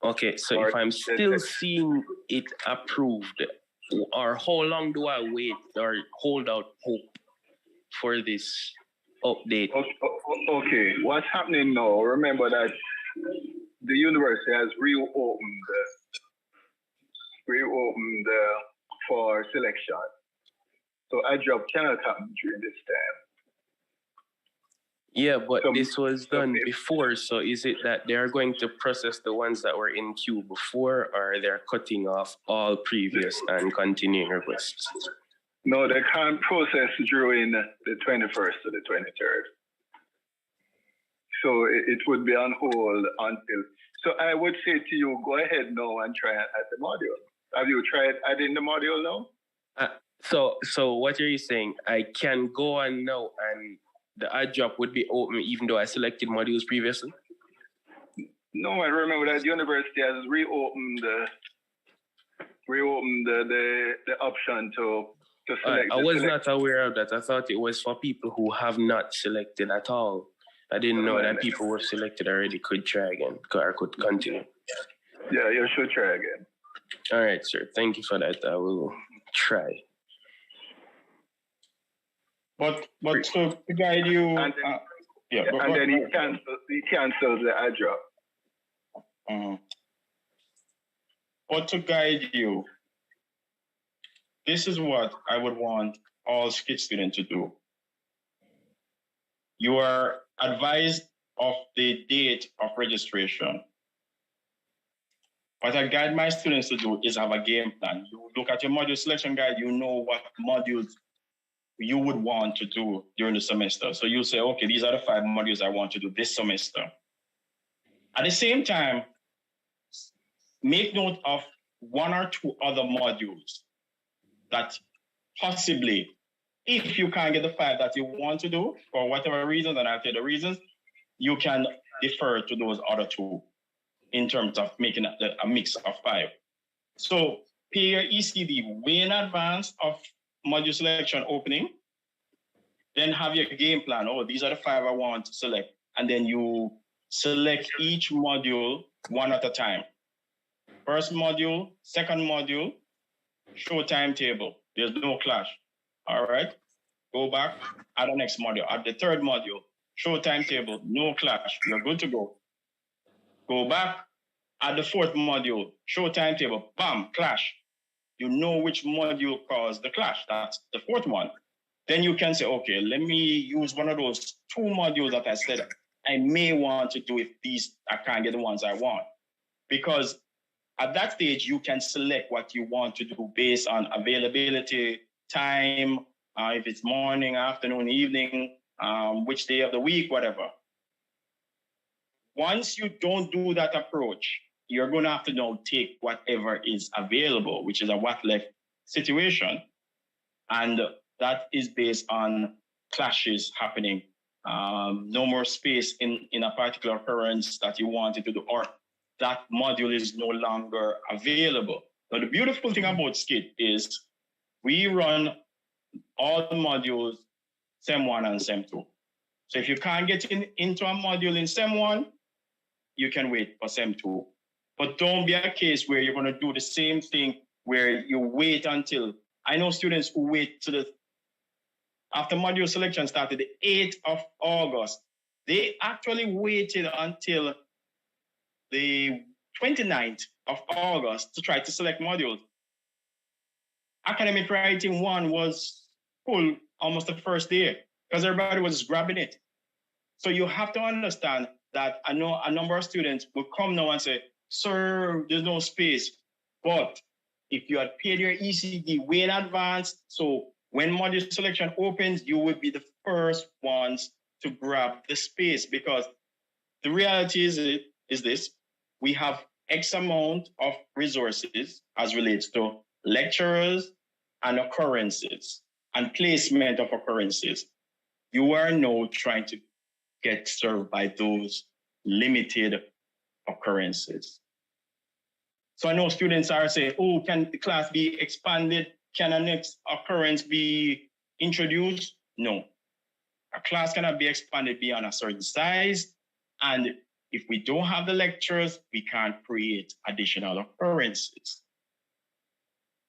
Okay, so if I'm still seeing it approved, or how long do I wait or hold out hope for this update? Okay, what's happening now? Remember that the university has reopened for selection. So a job cannot happen during this time. Yeah, but this was done before. So is it that they're going to process the ones that were in queue before, or they're cutting off all previous and continuing requests? No, they can't process during the 21st to the 23rd. So it would be on hold until. So I would say to you, go ahead now and try it at the module. Have you tried adding the module now? So what are you saying? I can go on now and the ad drop would be open even though I selected modules previously? No, I remember that university has reopened the option to select. I was not aware of that. I thought it was for people who have not selected at all. I didn't know that people who have selected already could try again or could continue. Yeah, you should try again. All right, sir. Thank you for that. I will try. But to guide you, and then he cancels the ad drop. But to guide you, this is what I would want all SCIT students to do. You are advised of the date of registration. What I guide my students to do is have a game plan. You look at your module selection guide, you know what modules you would want to do during the semester. So you say, okay, these are the 5 modules I want to do this semester. At the same time, make note of 1 or 2 other modules that possibly, if you can't get the 5 that you want to do, for whatever reason, and I'll tell you the reasons, you can defer to those other 2 in terms of making a mix of 5. So pay your ECD way in advance of module selection opening, then have your game plan. Oh, these are the 5 I want to select. And then you select each module 1 at a time. First module, second module, show timetable. There's no clash. All right. Go back, add the next module. Add the third module, show timetable, no clash. You're good to go. Go back, add the 4th module, show timetable, bam, clash. You know which module caused the clash. That's the 4th one. Then you can say, okay, let me use one of those 2 modules that I said I may want to do if I can't get the ones I want. Because at that stage, you can select what you want to do based on availability, time, if it's morning, afternoon, evening, which day of the week, whatever. Once you don't do that approach, you're going to have to now take whatever is available, which is a what left situation. And that is based on clashes happening. No more space in a particular occurrence that you wanted to do, or that module is no longer available. Now, the beautiful thing about SCIT is we run all the modules SEM 1 and SEM 2. So if you can't get into a module in SEM 1, you can wait for SEM 2. But don't be a case where you're going to do the same thing where you wait until, I know students who wait after module selection started the 8th of August, they actually waited until the 29th of August to try to select modules. Academic writing 1 was full almost the first day because everybody was grabbing it. So you have to understand that I know a number of students will come now and say, sir, there's no space. But if you had paid your ECD way in advance, so when module selection opens, you will be the first ones to grab the space, because the reality is this: we have X amount of resources as relates to lecturers and occurrences and placement of occurrences. You are now trying to get served by those limited occurrences. So I know students are saying, oh, can the class be expanded? Can a next occurrence be introduced? No. A class cannot be expanded beyond a certain size. And if we don't have the lecturers, we can't create additional occurrences.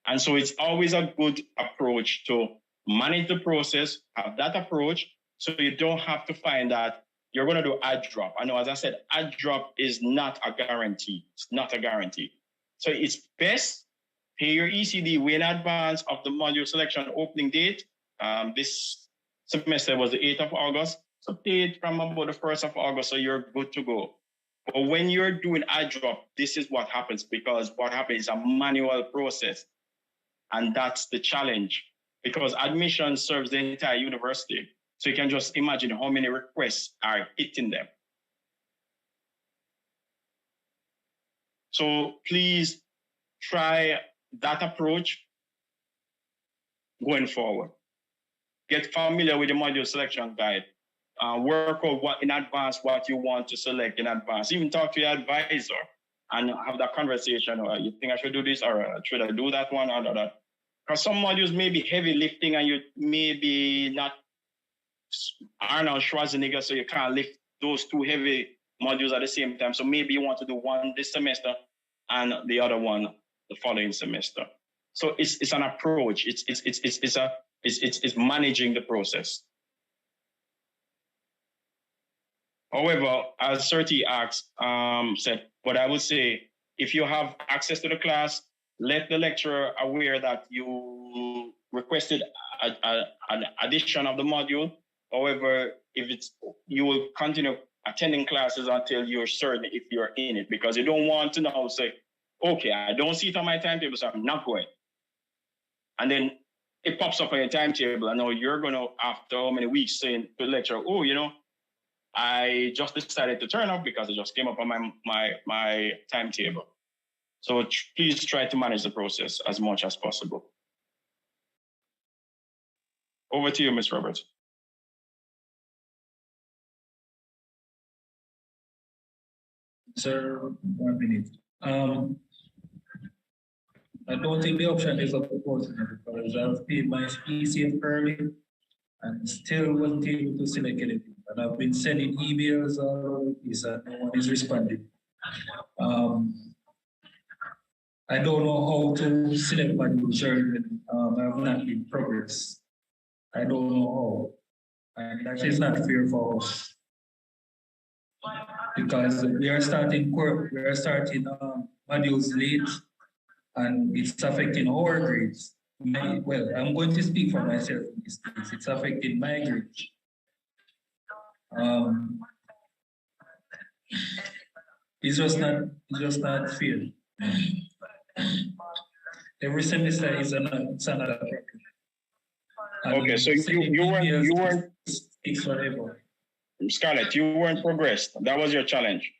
And so it's always a good approach to manage the process, have that approach, so you don't have to find that you're going to do add drop. I know, as I said, add drop is not a guarantee. It's not a guarantee. So it's best pay your ECD way in advance of the module selection opening date. This semester was the 8th of August. So pay it from about the 1st of August, so you're good to go. But when you're doing add drop, this is what happens, because what happens is a manual process. And that's the challenge, because admission serves the entire university. So you can just imagine how many requests are hitting them. So please try that approach going forward. Get familiar with the module selection guide. Work out what in advance what you want to select in advance. Even talk to your advisor and have that conversation. Or you think I should do this, or should I do that one or that? Because some modules may be heavy lifting and you may be not Arnold Schwarzenegger, so you can't lift those two heavy modules at the same time. So maybe you want to do one this semester and the other one the following semester. So it's an approach. It's managing the process. However, as CERTI asked, said, but I would say if you have access to the class, let the lecturer aware that you requested an addition of the module. However, you will continue attending classes until you're certain if you're in it, because you don't want to now say, okay, I don't see it on my timetable, so I'm not going. And then it pops up on your timetable, and now you're going to, after how many weeks, saying to the lecturer, oh, you know, I just decided to turn up because it just came up on my timetable. So please try to manage the process as much as possible. Over to you, Ms. Roberts. Sir, 1 minute. I don't think the option is up to person because I've paid my ECF early and still wasn't able to select anything. And I've been sending emails all over the place and no one is responding. I don't know how to select my children. I have not been progress. I don't know how. And that is not fair for us. Because we are starting modules late and it's affecting our grades. Well, I'm going to speak for myself in this case. It's affecting my grades. It's just not fair. Every semester is another problem. Okay, so you weren't Scarlett, you weren't progressed. That was your challenge.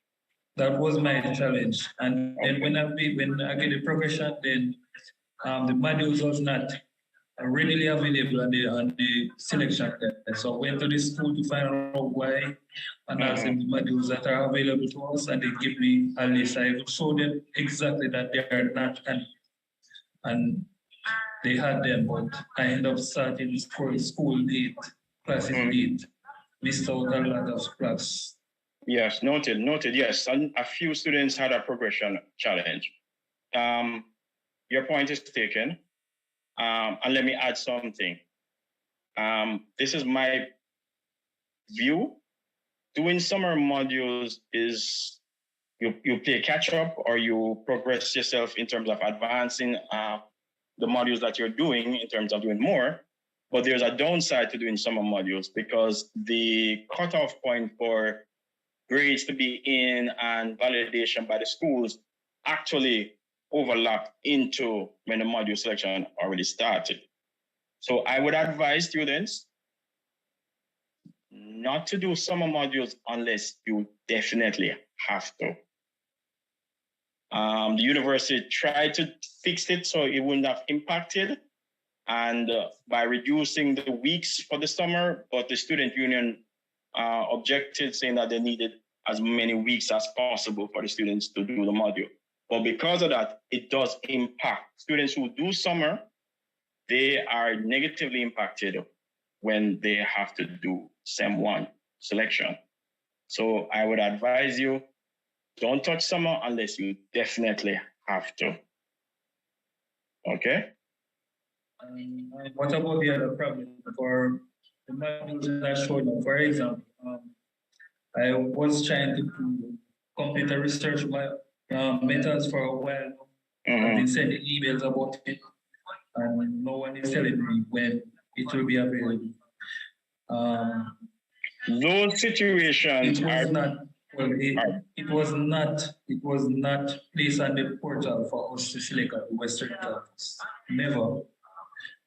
That was my challenge. And then when I get the progression, then the modules was not readily available on the selection test. So I went to the school to find out why and asked them the modules that are available to us, and they give me a list. I showed them exactly that they are not, and they had them, but I ended up starting school late, classes late, missed out a lot of class. Yes, noted, yes. And a few students had a progression challenge. Your point is taken. And let me add something. This is my view. Doing summer modules is you play catch up or you progress yourself in terms of advancing the modules that you're doing in terms of doing more. But there's a downside to doing summer modules because the cutoff point for grades to be in and validation by the schools actually overlap into when the module selection already started. So I would advise students not to do summer modules unless you definitely have to. The university tried to fix it so it wouldn't have impacted, and by reducing the weeks for the summer, but the student union objected, saying that they needed as many weeks as possible for the students to do the module. But because of that, it does impact students who do summer. They are negatively impacted when they have to do SEM 1 selection. So I would advise you, don't touch summer unless you definitely have to. Okay? What about the other problem for the modules that showed up? For example, I was trying to complete a research methods for a while. I've been sending emails about it, and no one is telling me when it will be available. Those situations it was not placed on the portal for us to select at the Western campus. Never.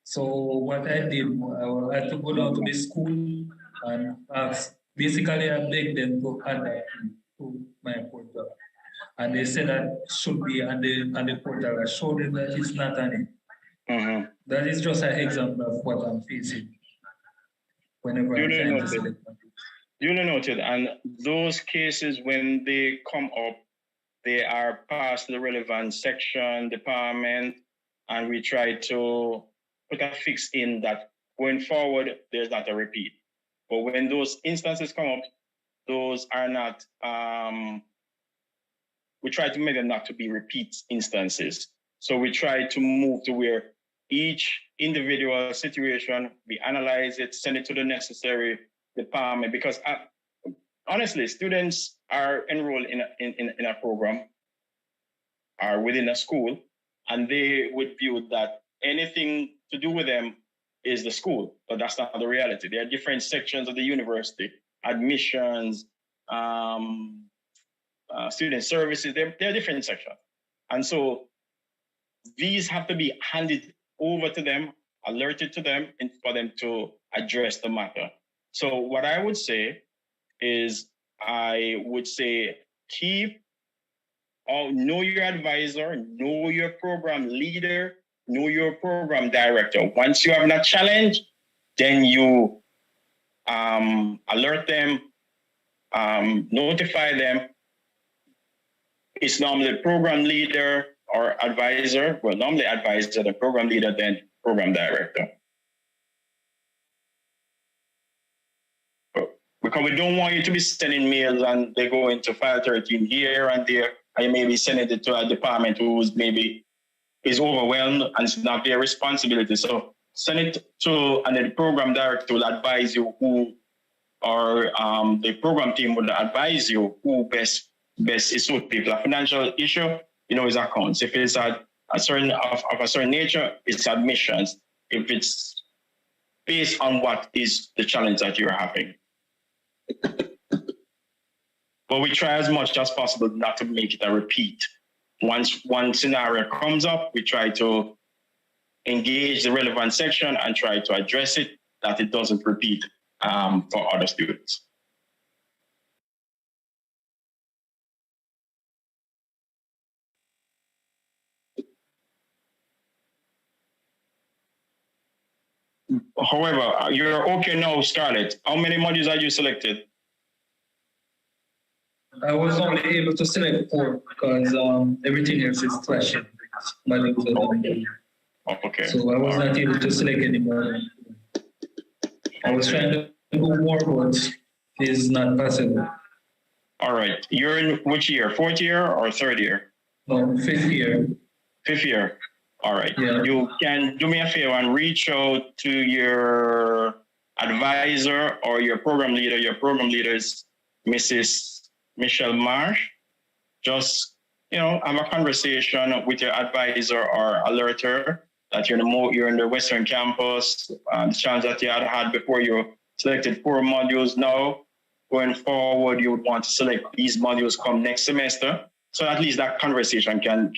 So what I did, I had to go down to the school and ask. Basically, I begged them to add that to my portal, and they said that should be on the portal. I showed them that it's not on it. That is just an example of what I'm facing whenever I'm trying to select. Duly noted. And those cases, when they come up, they are past the relevant section, department, and we try to put a fix in that going forward, there's not a repeat. But when those instances come up, those are not, we try to make them not to be repeat instances. So we try to move to where each individual situation, we analyze it, send it to the necessary department, because honestly, students are enrolled in a program or within a school, and they would view that anything to do with them is the school, but that's not the reality. There are different sections of the university, admissions, student services, there are different sections. And so these have to be handed over to them, alerted to them, and for them to address the matter. So what I would say is, know your advisor, know your program leader, know your program director. Once you have that challenge, then you alert them, notify them. It's normally the program leader or advisor, well, normally advisor, the program leader, then program director. Because we don't want you to be sending mails and they go into file 13 here and there, and you may be sending it to a department who's maybe is overwhelmed and it's not their responsibility. So send it to, and then the program director will advise you who, or the program team will advise you who best is suit people. A financial issue, is accounts. If it's of a certain nature, it's admissions. If it's based on what is the challenge that you're having. But we try as much as possible not to make it a repeat. Once one scenario comes up, we try to engage the relevant section and try to address it, that it doesn't repeat for other students. However, you're okay now, Scarlett. How many modules are you selected? I was only able to select 4 because everything else is flashing. Okay. So I was not able to select any more. I was trying to do more, but it's not possible. All right. You're in which year? 4th year or 3rd year? No, 5th year. 5th year. All right. Yeah. You can do me a favor and reach out to your advisor or your program leader. Your program leader is Mrs. Michelle Marsh. Just, have a conversation with your advisor or alert her that you're in the Western campus. The chance that you had before you selected 4 modules. Now, going forward, you would want to select these modules come next semester. So at least that conversation can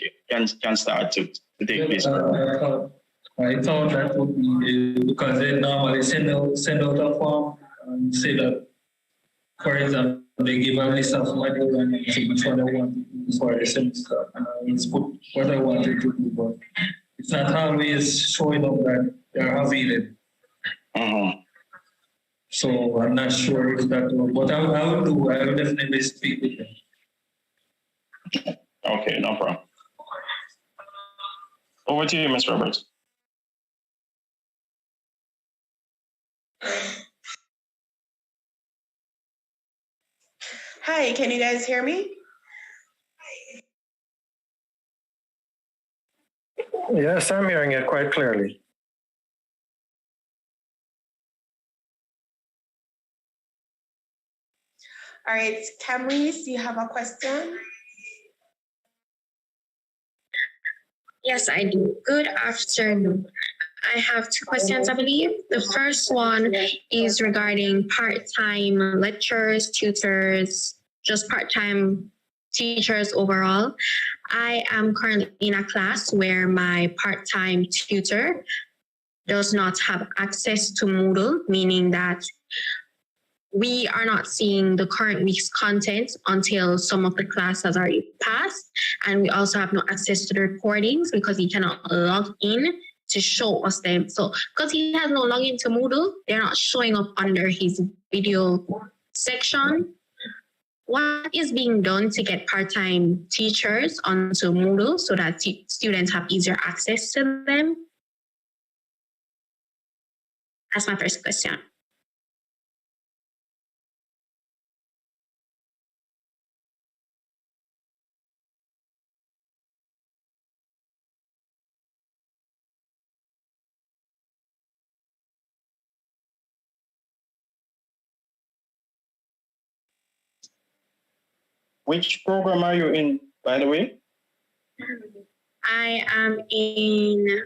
start to take place. I thought that would be because they normally send out a form and say that, for example, they give a list of modules and say which one I want to do for the semester, and I will put what I wanted to do, but it's not always showing up that they're available. So I'm not sure if that will, but I will definitely speak with them. Okay, no problem. Over to you, Ms. Roberts. Hi, can you guys hear me? Yes, I'm hearing it quite clearly. All right, Camrys, do you have a question? Yes, I do. Good afternoon. I have two questions, I believe. The first one is regarding part-time lecturers, tutors, just part-time teachers overall. I am currently in a class where my part-time tutor does not have access to Moodle, meaning that we are not seeing the current week's content until some of the class has already passed. And we also have no access to the recordings because he cannot log in to show us them. So because he has no login to Moodle, they're not showing up under his video section. What is being done to get part-time teachers onto Moodle so that students have easier access to them? That's my first question. Which program are you in, by the way? I am in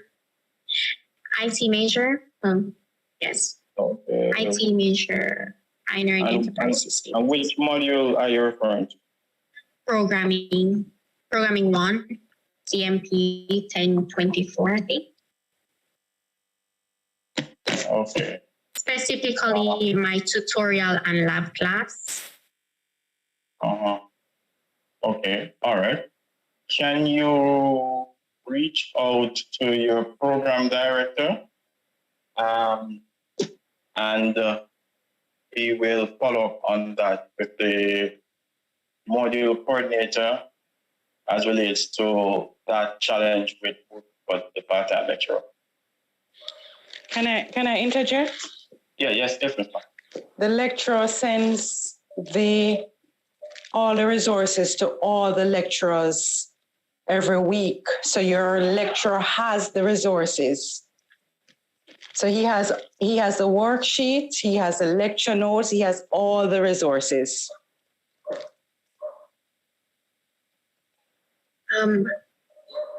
IT major. Yes. Okay. IT major, minor in enterprise systems. And which module are you referring to? Programming 1, CMP 1024, I think. Okay. Specifically, my tutorial and lab class. Okay, all right. Can you reach out to your program director? And we will follow up on that with the module coordinator as relates to that challenge with the part-time lecturer. Can I interject? Yeah, yes, definitely. The lecturer sends all the resources to all the lecturers every week. So your lecturer has the resources. So he has the worksheet, he has the lecture notes, he has all the resources.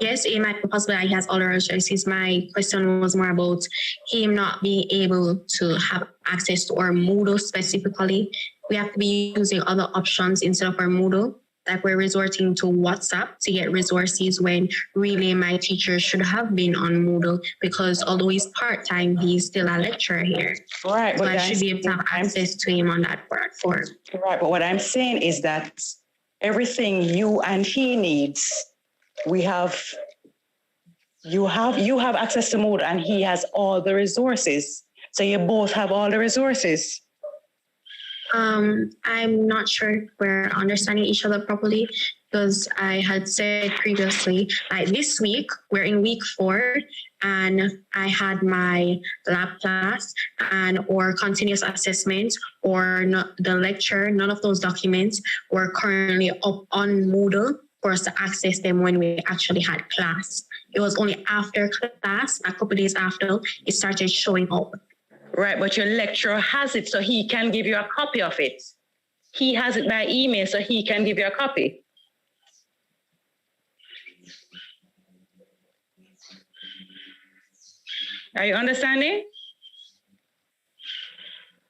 Yes, it might be possible that he has all the resources. My question was more about him not being able to have access to our Moodle specifically. We have to be using other options instead of our Moodle. Like we're resorting to WhatsApp to get resources when really my teacher should have been on Moodle because although he's part-time, he's still a lecturer here. Right. So I should be able to have access to him on that platform. Right, but what I'm saying is that everything you and he needs, you have access to Moodle and he has all the resources. So you both have all the resources. I'm not sure if we're understanding each other properly because I had said previously, like this week, we're in week 4 and I had my lab class or continuous assessment or the lecture, none of those documents were currently up on Moodle for us to access them when we actually had class. It was only after class, a couple of days after, it started showing up. Right, but your lecturer has it, so he can give you a copy of it. He has it by email, so he can give you a copy. Are you understanding?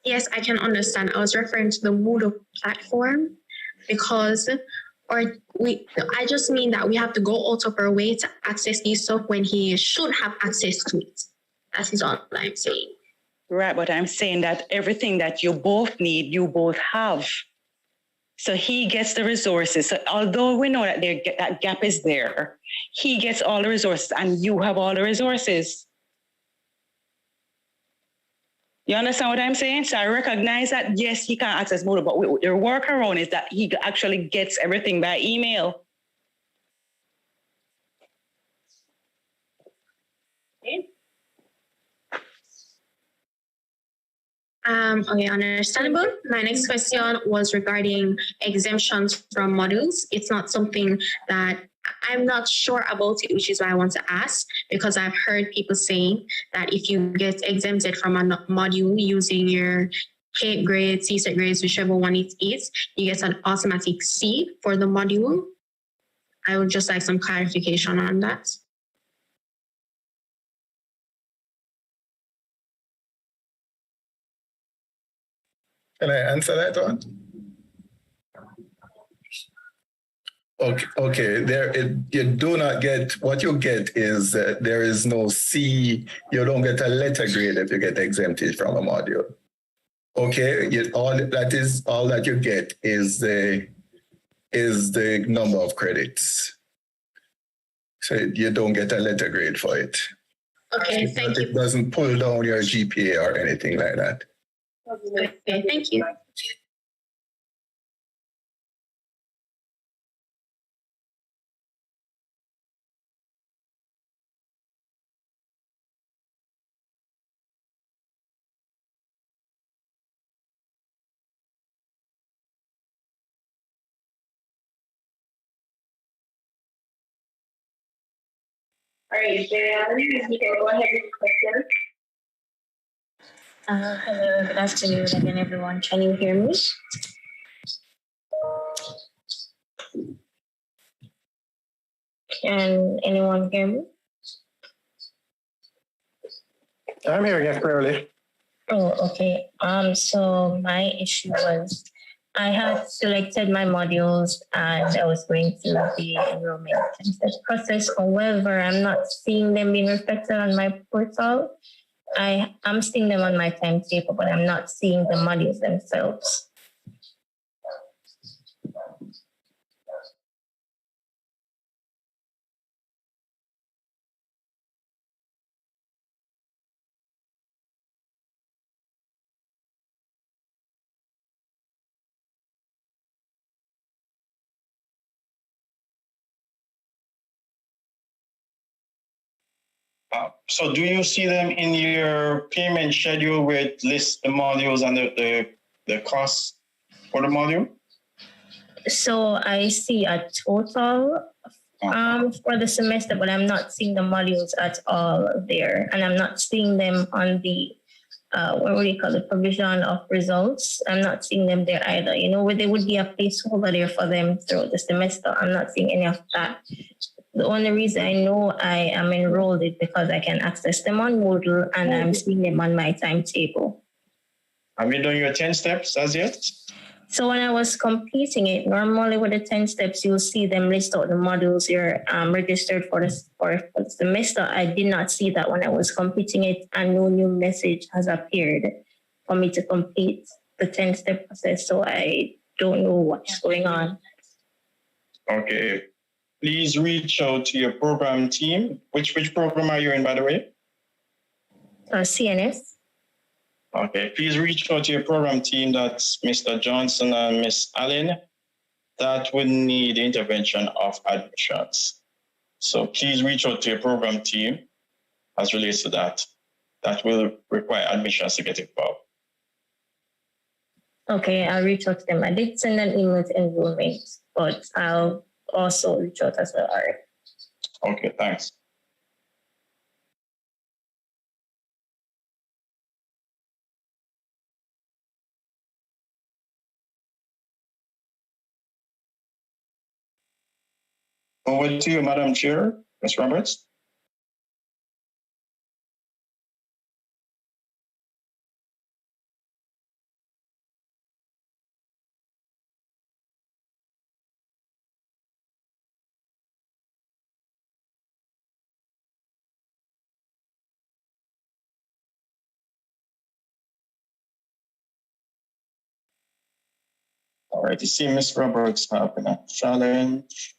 Yes, I can understand. I was referring to the Moodle platform because I just mean that we have to go out of our way to access these stuff when he should have access to it. That is all I'm saying. Right, but I'm saying that everything that you both need, you both have. So he gets the resources. So although we know that that gap is there, he gets all the resources and you have all the resources. You understand what I'm saying? So I recognize that, yes, he can access Moodle, but the workaround is that he actually gets everything by email. Okay, understandable. My next question was regarding exemptions from modules. It's not something that I'm not sure about it, which is why I want to ask, because I've heard people saying that if you get exempted from a module using your CAPE grades, CSET grades, whichever one it is, you get an automatic C for the module. I would just like some clarification on that. Can I answer that one? Okay. You do not get, what you get is there is no C. You don't get a letter grade if you get exempted from a module. Okay, all that you get is the number of credits. So you don't get a letter grade for it. Okay, thank you. It doesn't pull down your GPA or anything like that. Okay, thank you. All right, Jan, you can go ahead with the question. Hello, good afternoon again, everyone. Can you hear me? Can anyone hear me? I'm hearing it clearly. Oh, okay. So my issue was I had selected my modules and I was going through the enrollment process. However, I'm not seeing them being reflected on my portal. I'm seeing them on my timetable, but I'm not seeing the modules themselves. So do you see them in your payment schedule where it lists the modules and the costs for the module? So I see a total for the semester, but I'm not seeing the modules at all there. And I'm not seeing them on the, what would you call it, provision of results. I'm not seeing them there either. You know, where there would be a placeholder there for them throughout the semester. I'm not seeing any of that. The only reason I know I am enrolled is because I can access them on Moodle and I'm seeing them on my timetable. Have you done your 10 steps as yet? So when I was completing it, normally with the 10 steps, you'll see them list out the modules you're registered for the semester. I did not see that when I was completing it, and no new message has appeared for me to complete the 10-step process. So I don't know what's going on. Okay. Please reach out to your program team. Which program are you in, by the way? CNS. Okay, please reach out to your program team. That's Mr. Johnson and Miss Allen. That would need intervention of admissions. So please reach out to your program team as relates to that. That will require admissions to get involved. Okay, I'll reach out to them. I did send an email to enrollment, but I'll also reach out as well. All right. Okay, thanks. Over to you, Madam Chair, Ms. Roberts. right, you see Ms. Roberts having a challenge.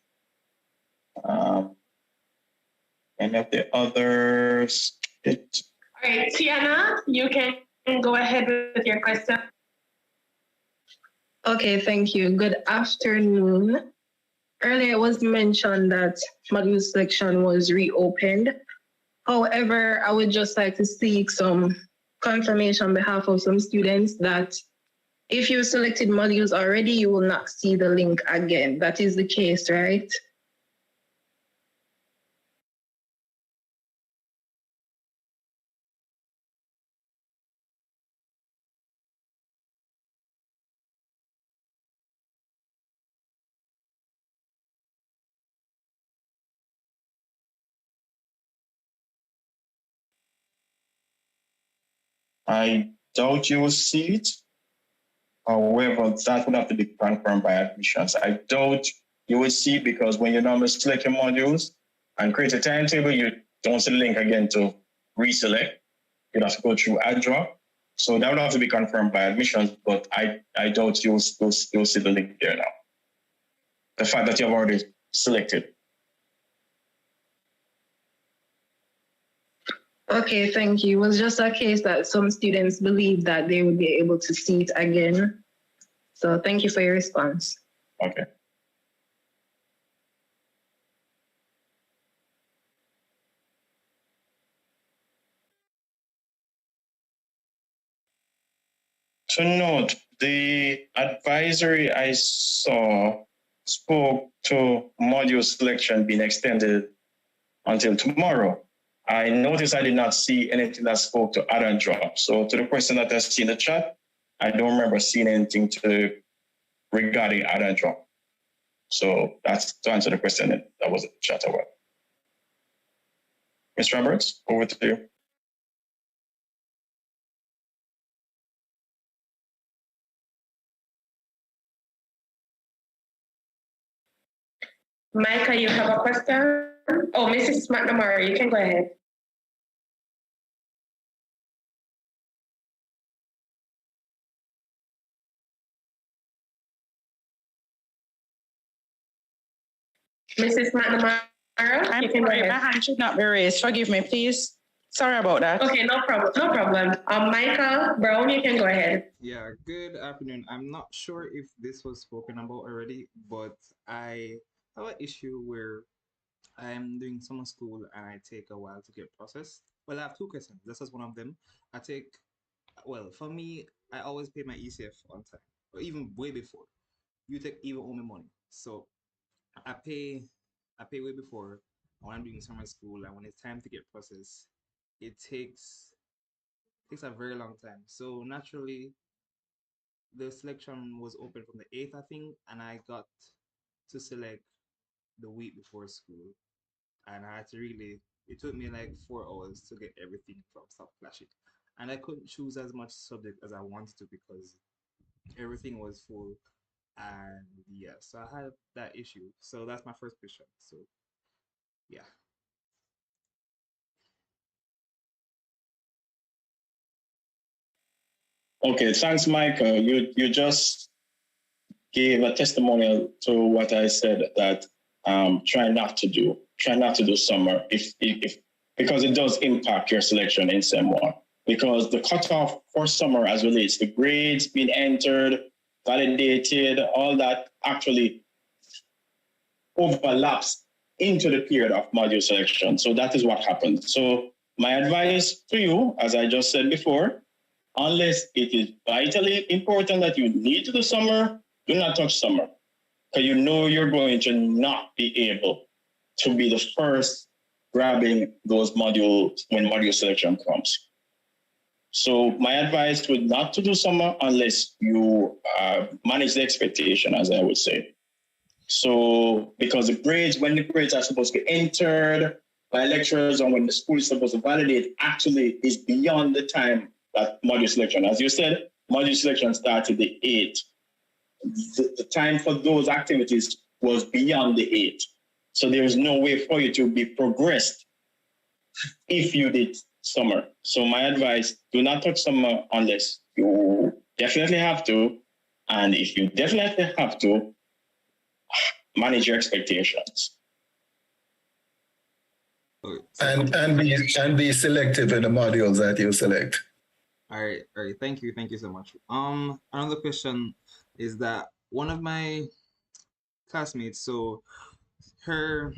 Any of the others? All right, Tiana, you can go ahead with your question. Okay, thank you. Good afternoon. Earlier it was mentioned that module selection was reopened. However, I would just like to seek some confirmation on behalf of some students that if you selected modules already, you will not see the link again. That is the case, right? I doubt you will see it. However, that would have to be confirmed by admissions. I doubt you will see, because when you normally select your modules and create a timetable, you don't see the link again to reselect. You'd have to go through add drop. So that would have to be confirmed by admissions, but I doubt you'll see the link there now. The fact that you've already selected. Okay, thank you. It was just a case that some students believe that they would be able to see it again. So thank you for your response. Okay. To note, the advisory I saw spoke to module selection being extended until tomorrow. I noticed I did not see anything that spoke to add and drop. So to the question that I see in the chat, I don't remember seeing anything regarding add and drop. So that's to answer the question that was in the chat about. Ms. Roberts, over to you. Micah, you have a question? Oh, Mrs. McNamara, you can go ahead. Mrs. McNamara, you can go ahead. My hand should not be raised. Forgive me, please. Sorry about that. Okay, no problem. No problem. Micah Brown, you can go ahead. Yeah, good afternoon. I'm not sure if this was spoken about already, but I have an issue where I'm doing summer school and I take a while to get processed. Well, I have two questions. This is one of them. For me, I always pay my ECF on time, or even way before. You take even owe me money. So I pay way before when I'm doing summer school, and when it's time to get processed, it takes a very long time. So naturally, the selection was open from the 8th, I think, and I got to select the week before school. And I had to it took me like 4 hours to get everything from Stop Flashing. And I couldn't choose as much subject as I wanted to because everything was full. And yeah, so I had that issue. So that's my first question. So yeah. Okay, thanks, Mike. You just gave a testimonial to what I said that try not to do summer if because it does impact your selection in SEM 1. Because the cutoff for summer as relates to grades being entered, validated, all that actually overlaps into the period of module selection. So that is what happens. So my advice to you, as I just said before, unless it is vitally important that you need to do summer, do not touch summer. Because you know you're going to not be able to be the first grabbing those modules when module selection comes. So my advice would not to do summer unless you manage the expectation, as I would say. So because when the grades are supposed to be entered by lecturers and when the school is supposed to validate actually is beyond the time that module selection. As you said, module selection started the 8th. The time for those activities was beyond the 8th. So there is no way for you to be progressed if you did summer. So my advice, do not touch summer unless you definitely have to. And if you definitely have to, manage your expectations. And be selective in the modules that you select. All right. Thank you so much. Another question is that one of my classmates, so her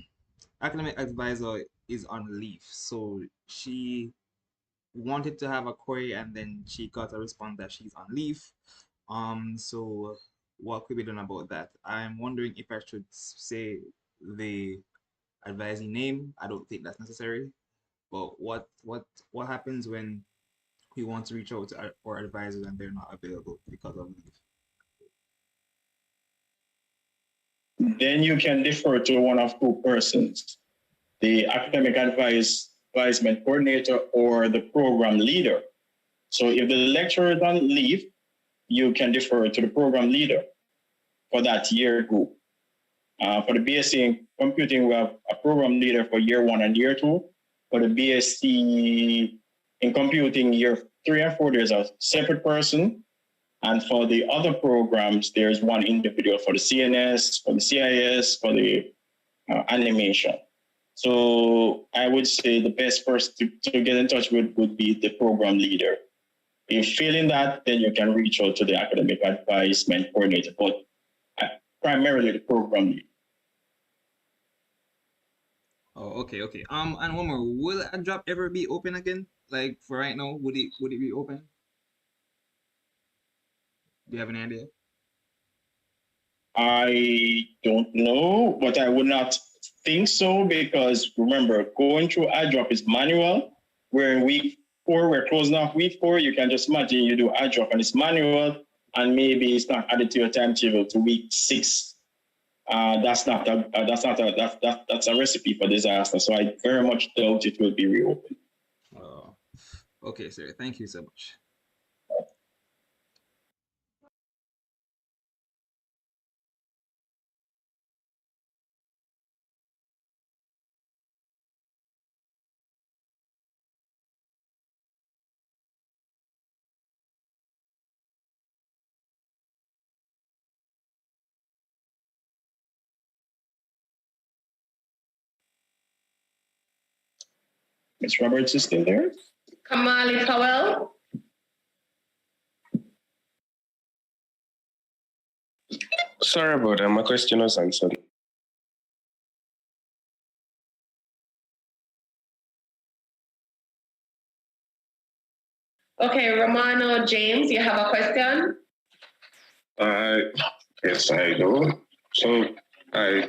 academic advisor is on leave, so she wanted to have a query and then she got a response that she's on leave. So what could be done about that? I'm wondering if I should say the advising name. I don't think that's necessary, but what happens when we want to reach out to our advisors and they're not available because of leave? Then you can defer to one of two persons, the academic advisement coordinator or the program leader. So if the lecturer is on leave, you can defer to the program leader for that year group. For the BSc in computing, we have a program leader for year 1 and year 2. For the BSc in computing, year 3 and 4, there's a separate person. And for the other programs, there's one individual for the CNS, for the CIS, for the animation. So I would say the best person to get in touch with would be the program leader. If failing that, then you can reach out to the academic advisement coordinator, but primarily the program leader. Oh, okay. And one more, will a job ever be open again? Like for right now, would it be open? Do you have any idea? I don't know, but I would not think so because remember, going through iDrop is manual. We're in week 4, we're closing off week 4. You can just imagine you do iDrop and it's manual, and maybe it's not added to your timetable to week 6. That's a recipe for disaster. So I very much doubt it will be reopened. Oh, okay, sir. Thank you so much. Ms. Roberts is still there? Kamali Powell. Sorry about that. My question was answered. Okay, Romano James, you have a question? Yes, I do. So I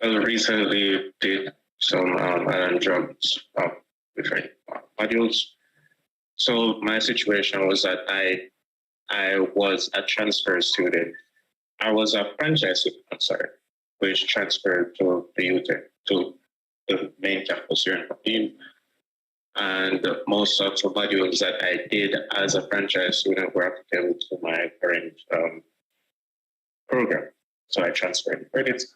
recently did some island jobs different modules. So my situation was that I was a transfer student. I was a franchise student, which transferred to the UT, to the main campus here in Pakistan. And most of the modules that I did as a franchise student were applicable to my current program. So I transferred credits.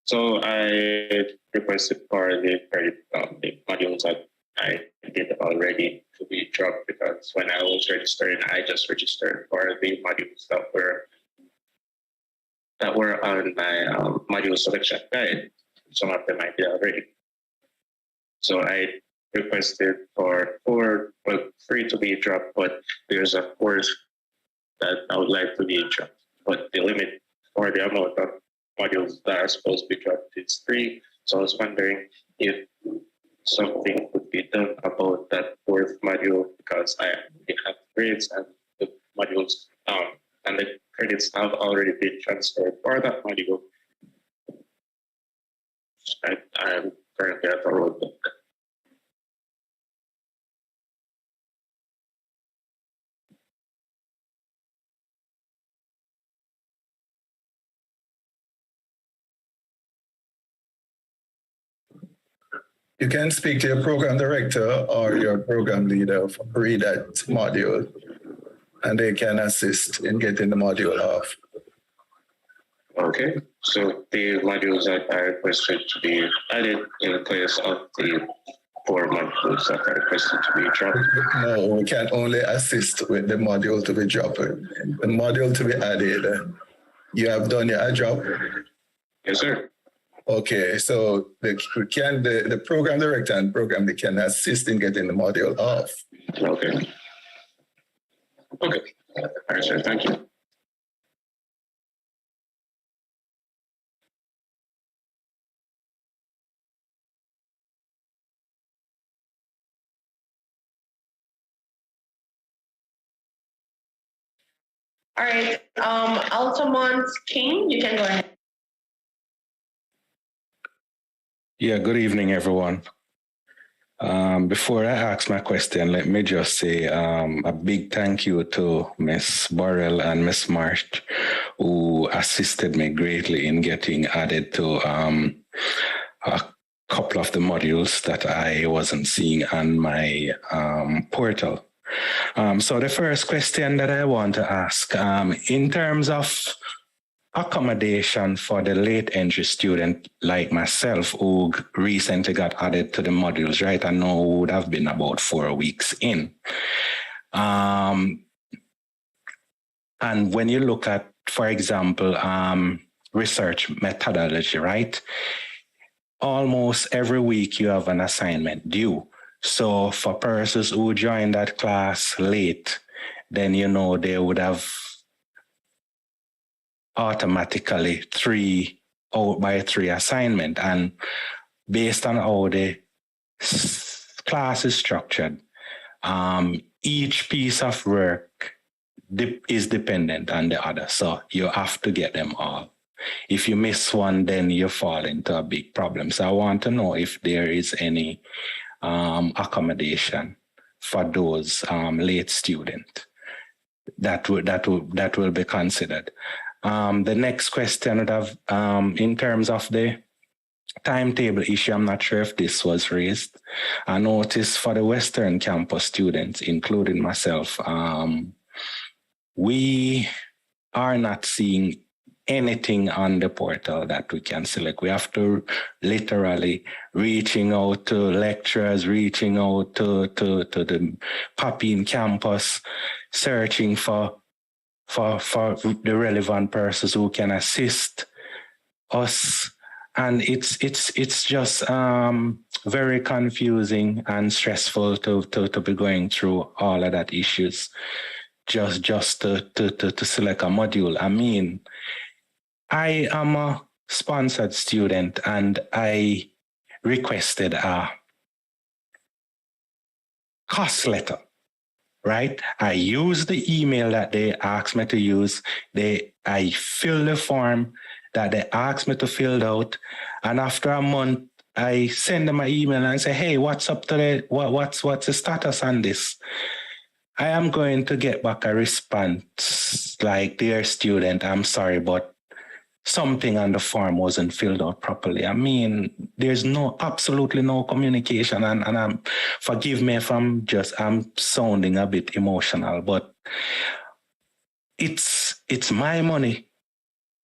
So I requested for the credit, the modules that I did already to be dropped because when I was registering, I just registered for the modules that were on my module selection guide. Some of them I did already. So I requested for 3 to be dropped, but there's a 4th that I would like to be dropped. But the limit for the amount of modules that are supposed to be dropped is 3. So I was wondering if something could be done about that 4th module because I have grades and the modules and the credits have already been transferred for that module. I'm currently at a roadblock. You can speak to your program director or your program leader for read that module, and they can assist in getting the module off. Okay, so the modules that I requested to be added in place of the 4 modules that are requested to be dropped. No, we can only assist with the module to be dropped. The module to be added. You have done your job? Yes, sir. Okay, so the program director and program they can assist in getting the module off. Okay. Okay. All right, sir. Thank you. All right, Altamont King, you can go ahead. Yeah, good evening, everyone. Before I ask my question, let me just say a big thank you to Ms. Burrell and Ms. Marsh, who assisted me greatly in getting added to a couple of the modules that I wasn't seeing on my portal. So the first question that I want to ask, in terms of accommodation for the late entry student like myself who recently got added to the modules, right? I know would have been about 4 weeks in. And when you look at, for example, research methodology, right? Almost every week you have an assignment due. So for persons who joined that class late, then you know they would have automatically 3 out by 3 assignment. And based on how the class is structured, each piece of work is dependent on the other. So you have to get them all. If you miss one, then you fall into a big problem. So I want to know if there is any accommodation for those late students that will be considered. The next question would have, in terms of the timetable issue, I'm not sure if this was raised. I noticed for the Western Campus students, including myself, we are not seeing anything on the portal that we can select. We have to literally reaching out to lecturers, reaching out to the Papine campus, searching for the relevant persons who can assist us. And it's just very confusing and stressful to be going through all of that issues just to select a module. I mean, I am a sponsored student and I requested a cost letter, right? I used the email that they asked me to use. I filled the form that they asked me to fill out. And after a month, I send them an email and I say, hey, what's up today? What's the status on this? I am going to get back a response like, dear student, I'm sorry, but something on the form wasn't filled out properly. I mean, there's absolutely no communication, and forgive me if I'm sounding a bit emotional, but it's my money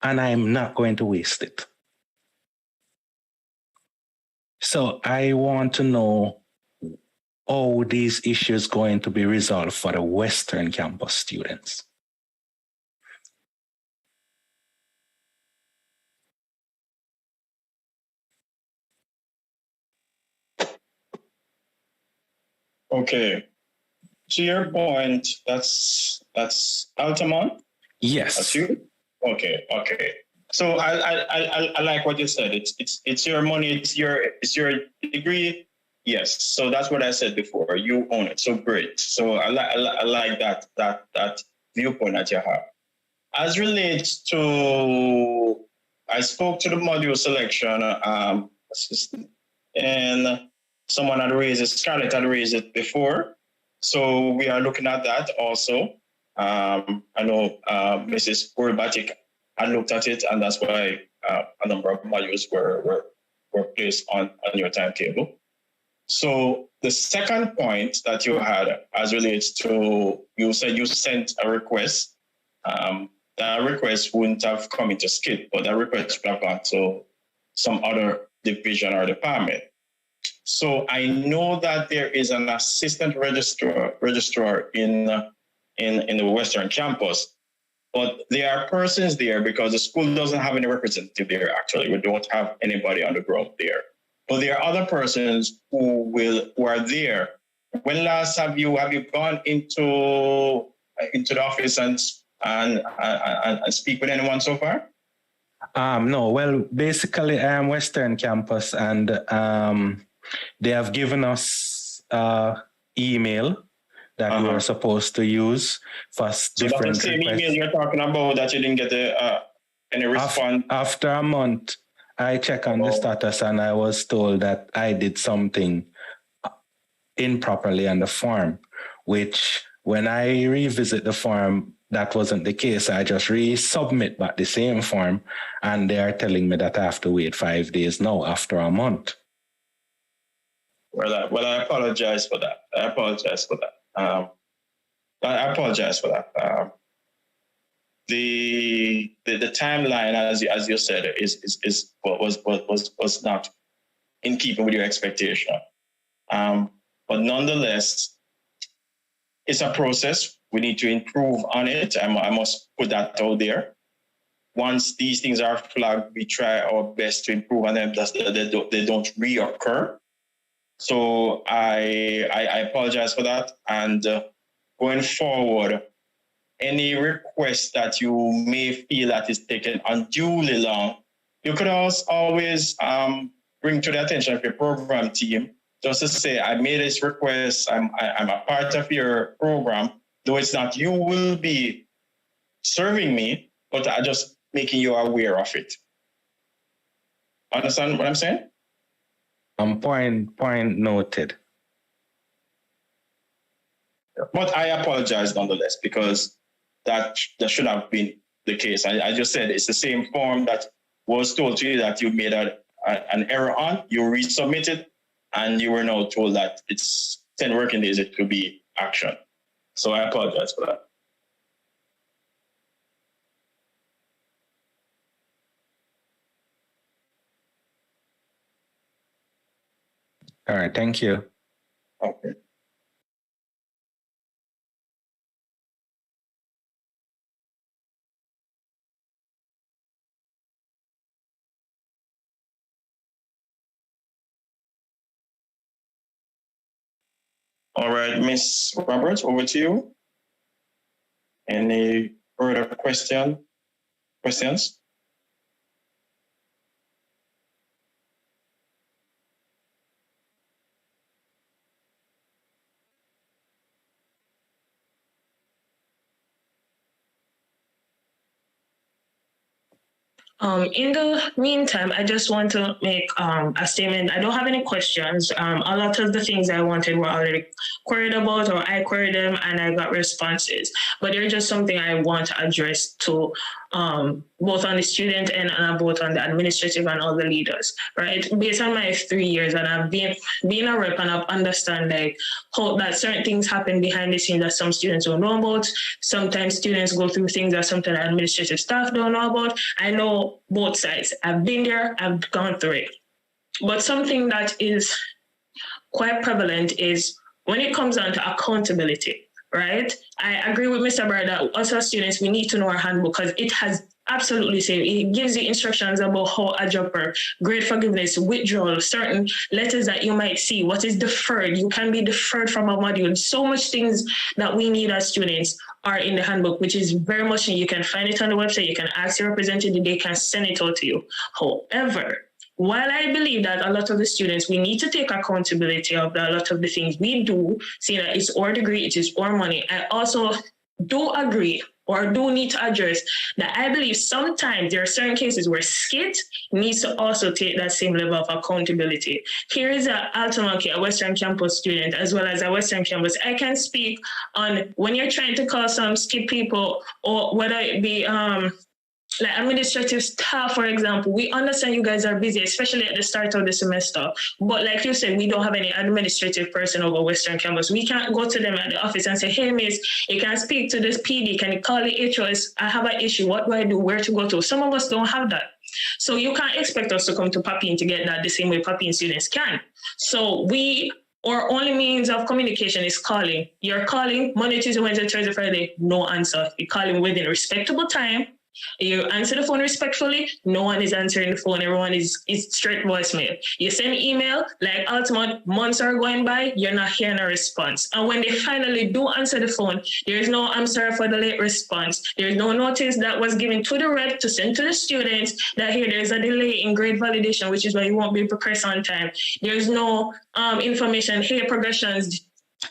and I'm not going to waste it. So I want to know how these issues going to be resolved for the Western Campus students. Okay. To your point, that's Altamont? Yes. That's you? Okay. So I like what you said. It's your money, it's your degree. Yes. So that's what I said before. You own it. So great. So I like that viewpoint that you have. As relates to, I spoke to the module selection assistant, and someone had raised it, Scarlett had raised it before. So we are looking at that also. I know Mrs. Gorbatic had looked at it, and that's why a number of modules were placed on your timetable. So the second point that you had as relates to, you said you sent a request. That request wouldn't have come into SCIT, but that request would have gone to some other division or department. So I know that there is an assistant registrar in the Western campus, but there are persons there because the school doesn't have any representative there. Actually, we don't have anybody on the ground there. But there are other persons who are there. When last have you gone into the office and speak with anyone so far? No. Well, basically, I am Western Campus, and they have given us email that we were supposed to use for different. So that's the same email you're talking about that you didn't get any response. After a month, I check on the status, and I was told that I did something improperly on the form, which when I revisit the form, that wasn't the case. I just resubmit back the same form, and they are telling me that I have to wait 5 days now after a month. Well, I apologize for that. I apologize for that. The timeline, as you said, was not in keeping with your expectation. But nonetheless, it's a process. We need to improve on it. I must put that out there. Once these things are flagged, we try our best to improve on them. They don't reoccur. So I apologize for that. And going forward, any request that you may feel that is taken unduly long, you could always bring to the attention of your program team, just to say, I made this request, I'm a part of your program, though it's not you will be serving me, but I'm just making you aware of it. Understand what I'm saying? Point noted. But I apologize nonetheless, because that should have been the case. I just said it's the same form that was told to you that you made an error on, you resubmitted, and you were now told that it's 10 working days, it could be action. So I apologize for that. All right, thank you. Okay. All right, Ms. Roberts, over to you. Any further questions? In the meantime, I just want to make a statement. I don't have any questions. A lot of the things I wanted were already queried about, or I queried them and I got responses. But they're just something I want to address to both on the student end and both on the administrative and all the leaders, right? Based on my 3 years, and I've been a rep, and I've understand like how that certain things happen behind the scenes that some students don't know about. Sometimes students go through things that sometimes administrative staff don't know about. I know both sides. I've been there, I've gone through it. But something that is quite prevalent is when it comes down to accountability, right? I agree with Mr. Bird that us as students, we need to know our handbook because it has absolutely said, it gives the instructions about how a dropper, grade forgiveness, withdrawal, certain letters that you might see, what is deferred. You can be deferred from a module. So much things that we need as students are in the handbook, which is very much, you can find it on the website, you can ask your representative, they can send it out to you. However, while I believe that a lot of the students, we need to take accountability of a lot of the things we do, seeing that it's our degree, it is our money, I also do agree or do need to address that I believe sometimes there are certain cases where SCIT needs to also take that same level of accountability. Here is a Altamont, a Western Campus student, as well as a Western Campus. I can speak on when you're trying to call some SCIT people, or whether it be like administrative staff, for example. We understand you guys are busy, especially at the start of the semester. But like you said, we don't have any administrative person over Western Campus. We can't go to them at the office and say, hey, miss, you can speak to this PD. Can you call the HOS? I have an issue. What do I do? Where to go to? Some of us don't have that. So you can't expect us to come to Papine to get that the same way Papine students can. So our only means of communication is calling. You're calling Monday, Tuesday, Wednesday, Thursday, Friday, no answer. You're calling within a respectable time. You answer the phone respectfully, no one is answering the phone, everyone is straight voicemail. You send email, like ultimate months are going by, you're not hearing a response. And when they finally do answer the phone, there's no I'm sorry for the late response. There's no notice that was given to the rep to send to the students that here there's a delay in grade validation, which is why you won't be able to progress on time. There's no information, hey, progressions.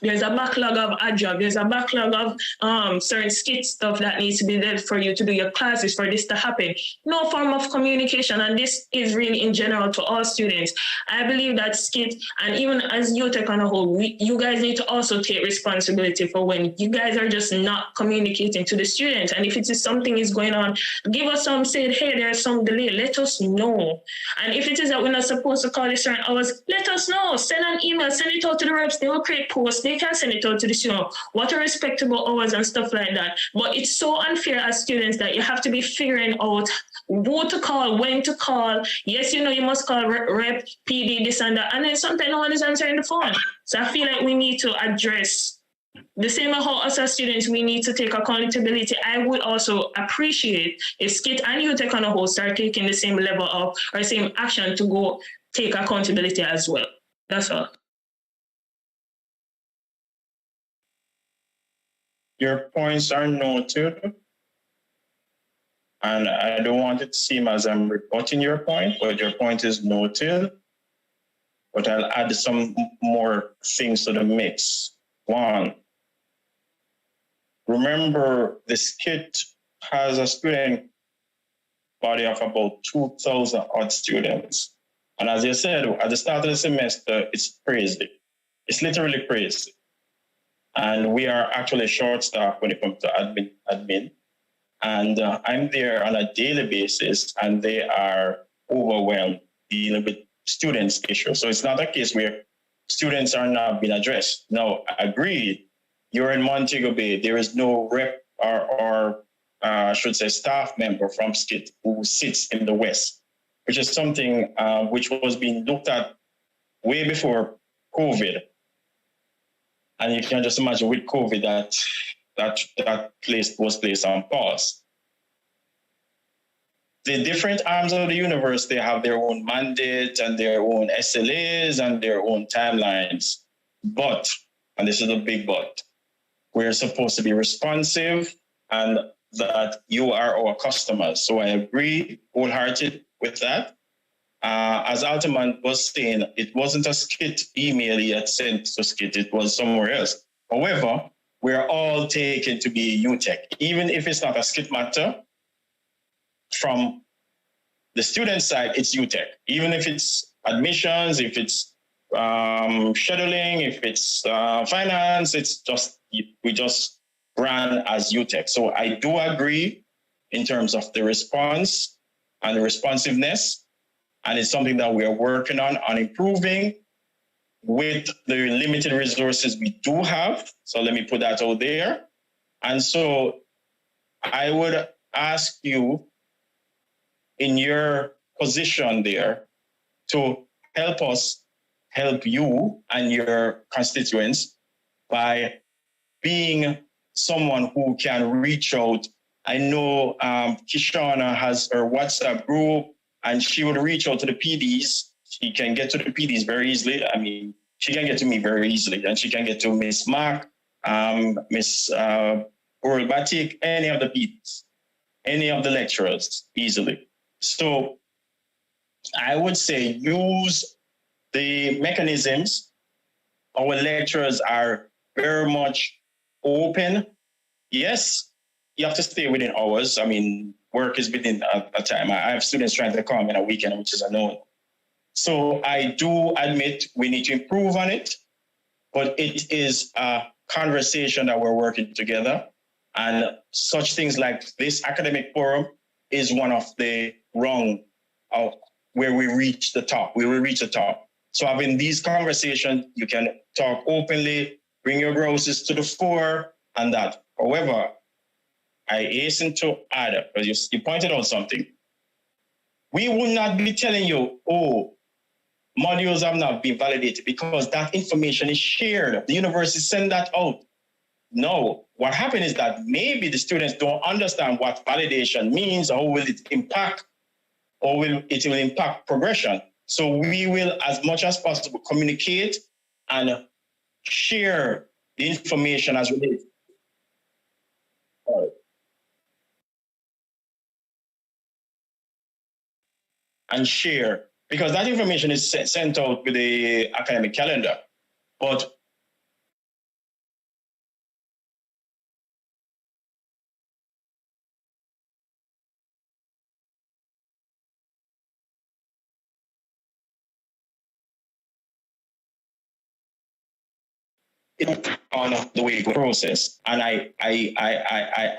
There's a backlog of ad job. There's a backlog of certain SCIT stuff that needs to be there for you to do your classes for this to happen. No form of communication, and this is really in general to all students. I believe that SCIT, and even as UTech on a whole, you guys need to also take responsibility for when you guys are just not communicating to the students. And if it is something is going on, give us some, say, hey, there's some delay, let us know. And if it is that we're not supposed to call this certain hours, let us know. Send an email, send it out to the reps, they will create posts. They can send it out to the student. What are respectable hours and stuff like that. But it's so unfair as students that you have to be figuring out who to call, when to call. Yes, you know, you must call rep, PD, this and that. And then sometimes no one is answering the phone. So I feel like we need to address the same as how us as students, we need to take accountability. I would also appreciate if SCIT and UTech on a whole start taking the same level of or same action to go take accountability as well. That's all. Your points are noted, and I don't want it to seem as I'm rebutting your point, but your point is noted. But I'll add some more things to the mix. One, remember the SCIT has a student body of about 2,000 odd students. And as you said, at the start of the semester, it's crazy. It's literally crazy. And we are actually short-staffed when it comes to admin. And I'm there on a daily basis, and they are overwhelmed dealing with students' issues. So it's not a case where students are not being addressed. No, agreed. You're in Montego Bay. There is no rep or I should say staff member from SCIT who sits in the West, which is something which was being looked at way before COVID. And you can just imagine with COVID that was placed on pause. The different arms of the university have their own mandate and their own SLAs and their own timelines. But, and this is a big but, we're supposed to be responsive and that you are our customers. So I agree wholehearted with that. As Altamont was saying, it wasn't a SCIT email he had sent to SCIT, it was somewhere else. However, we're all taken to be UTech, even if it's not a SCIT matter. From the student side, it's UTech. Even if it's admissions, if it's scheduling, if it's finance, it's just, we just ran as UTech. So I do agree in terms of the response and the responsiveness. And it's something that we are working on improving with the limited resources we do have. So let me put that out there. And so I would ask you in your position there to help us help you and your constituents by being someone who can reach out. I know Kishana has her WhatsApp group, and she would reach out to the PDs. She can get to the PDs very easily. I mean, she can get to me very easily, and she can get to Miss Mark, Miss Batik, any of the PDs, any of the lecturers easily. So I would say use the mechanisms. Our lecturers are very much open. Yes, you have to stay within hours. I mean, work is within a time. I have students trying to come in a weekend, which is a no. So I do admit we need to improve on it, but it is a conversation that we're working together. And such things like this academic forum is one of the rung of where we reach the top. We will reach the top. So having these conversations, you can talk openly, bring your grosses to the fore and that. However, I hasten to add, because you pointed out something. We will not be telling you, oh, modules have not been validated because that information is shared. The university send that out. No, what happened is that maybe the students don't understand what validation means, or how will it impact, or will it impact progression. So we will, as much as possible, communicate and share the information as related. And share, because that information is sent out with the academic calendar. But on the way process, and I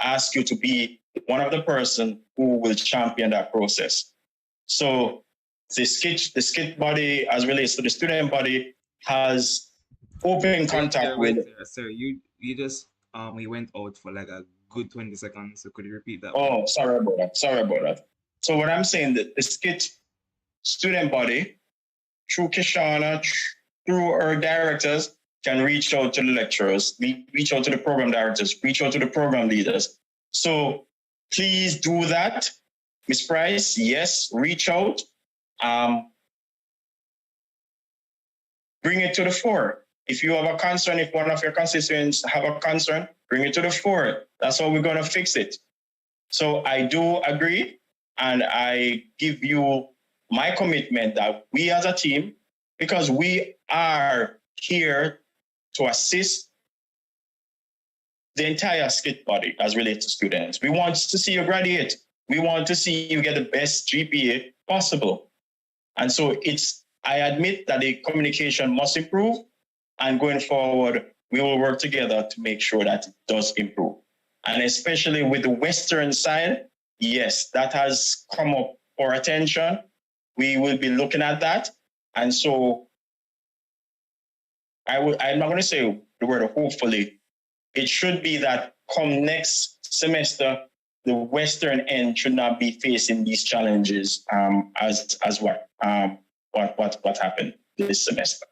ask you to be one of the person who will champion that process. So the SCIT body, as relates to the student body, has open contact with. Sir, you just we went out for like a good 20 seconds. So could you repeat that? Oh, sorry about that. So what I'm saying, that the SCIT student body, through Kishana, through our directors, can reach out to the lecturers, reach out to the program directors, reach out to the program leaders. So please do that. Ms. Price, yes, reach out. Bring it to the fore. If you have a concern, if one of your constituents have a concern, bring it to the fore. That's how we're going to fix it. So I do agree, and I give you my commitment that we as a team, because we are here to assist the entire SCIT body as related to students. We want to see you graduate. We want to see you get the best GPA possible. And so I admit that the communication must improve, and going forward, we will work together to make sure that it does improve. And especially with the Western side, yes, that has come up for attention. We will be looking at that. And so I'm not going to say the word hopefully. It should be that come next semester, the Western end should not be facing these challenges as what happened this semester.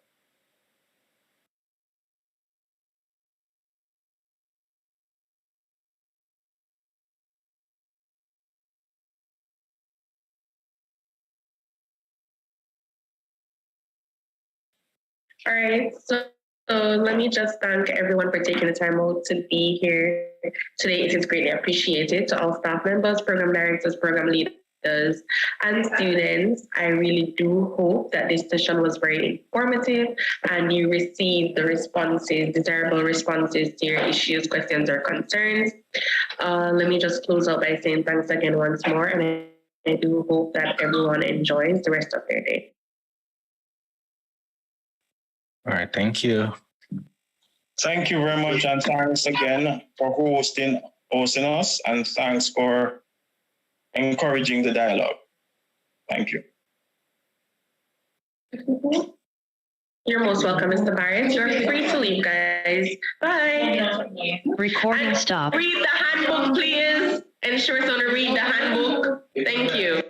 All right, so let me just thank everyone for taking the time out to be here today. It is greatly appreciated. To all staff members, program directors, program leaders, and students, I really do hope that this session was very informative and you received the responses, desirable responses to your issues, questions, or concerns. Let me just close out by saying thanks again once more, and I do hope that everyone enjoys the rest of their day. All right, thank you. Thank you very much, and thanks again for hosting us, and thanks for encouraging the dialogue. Thank you. You're most welcome, Mr. Barrett. You're free to leave, guys. Bye. Recording stop. Read the handbook, please. Ensure someone read the handbook. Thank you.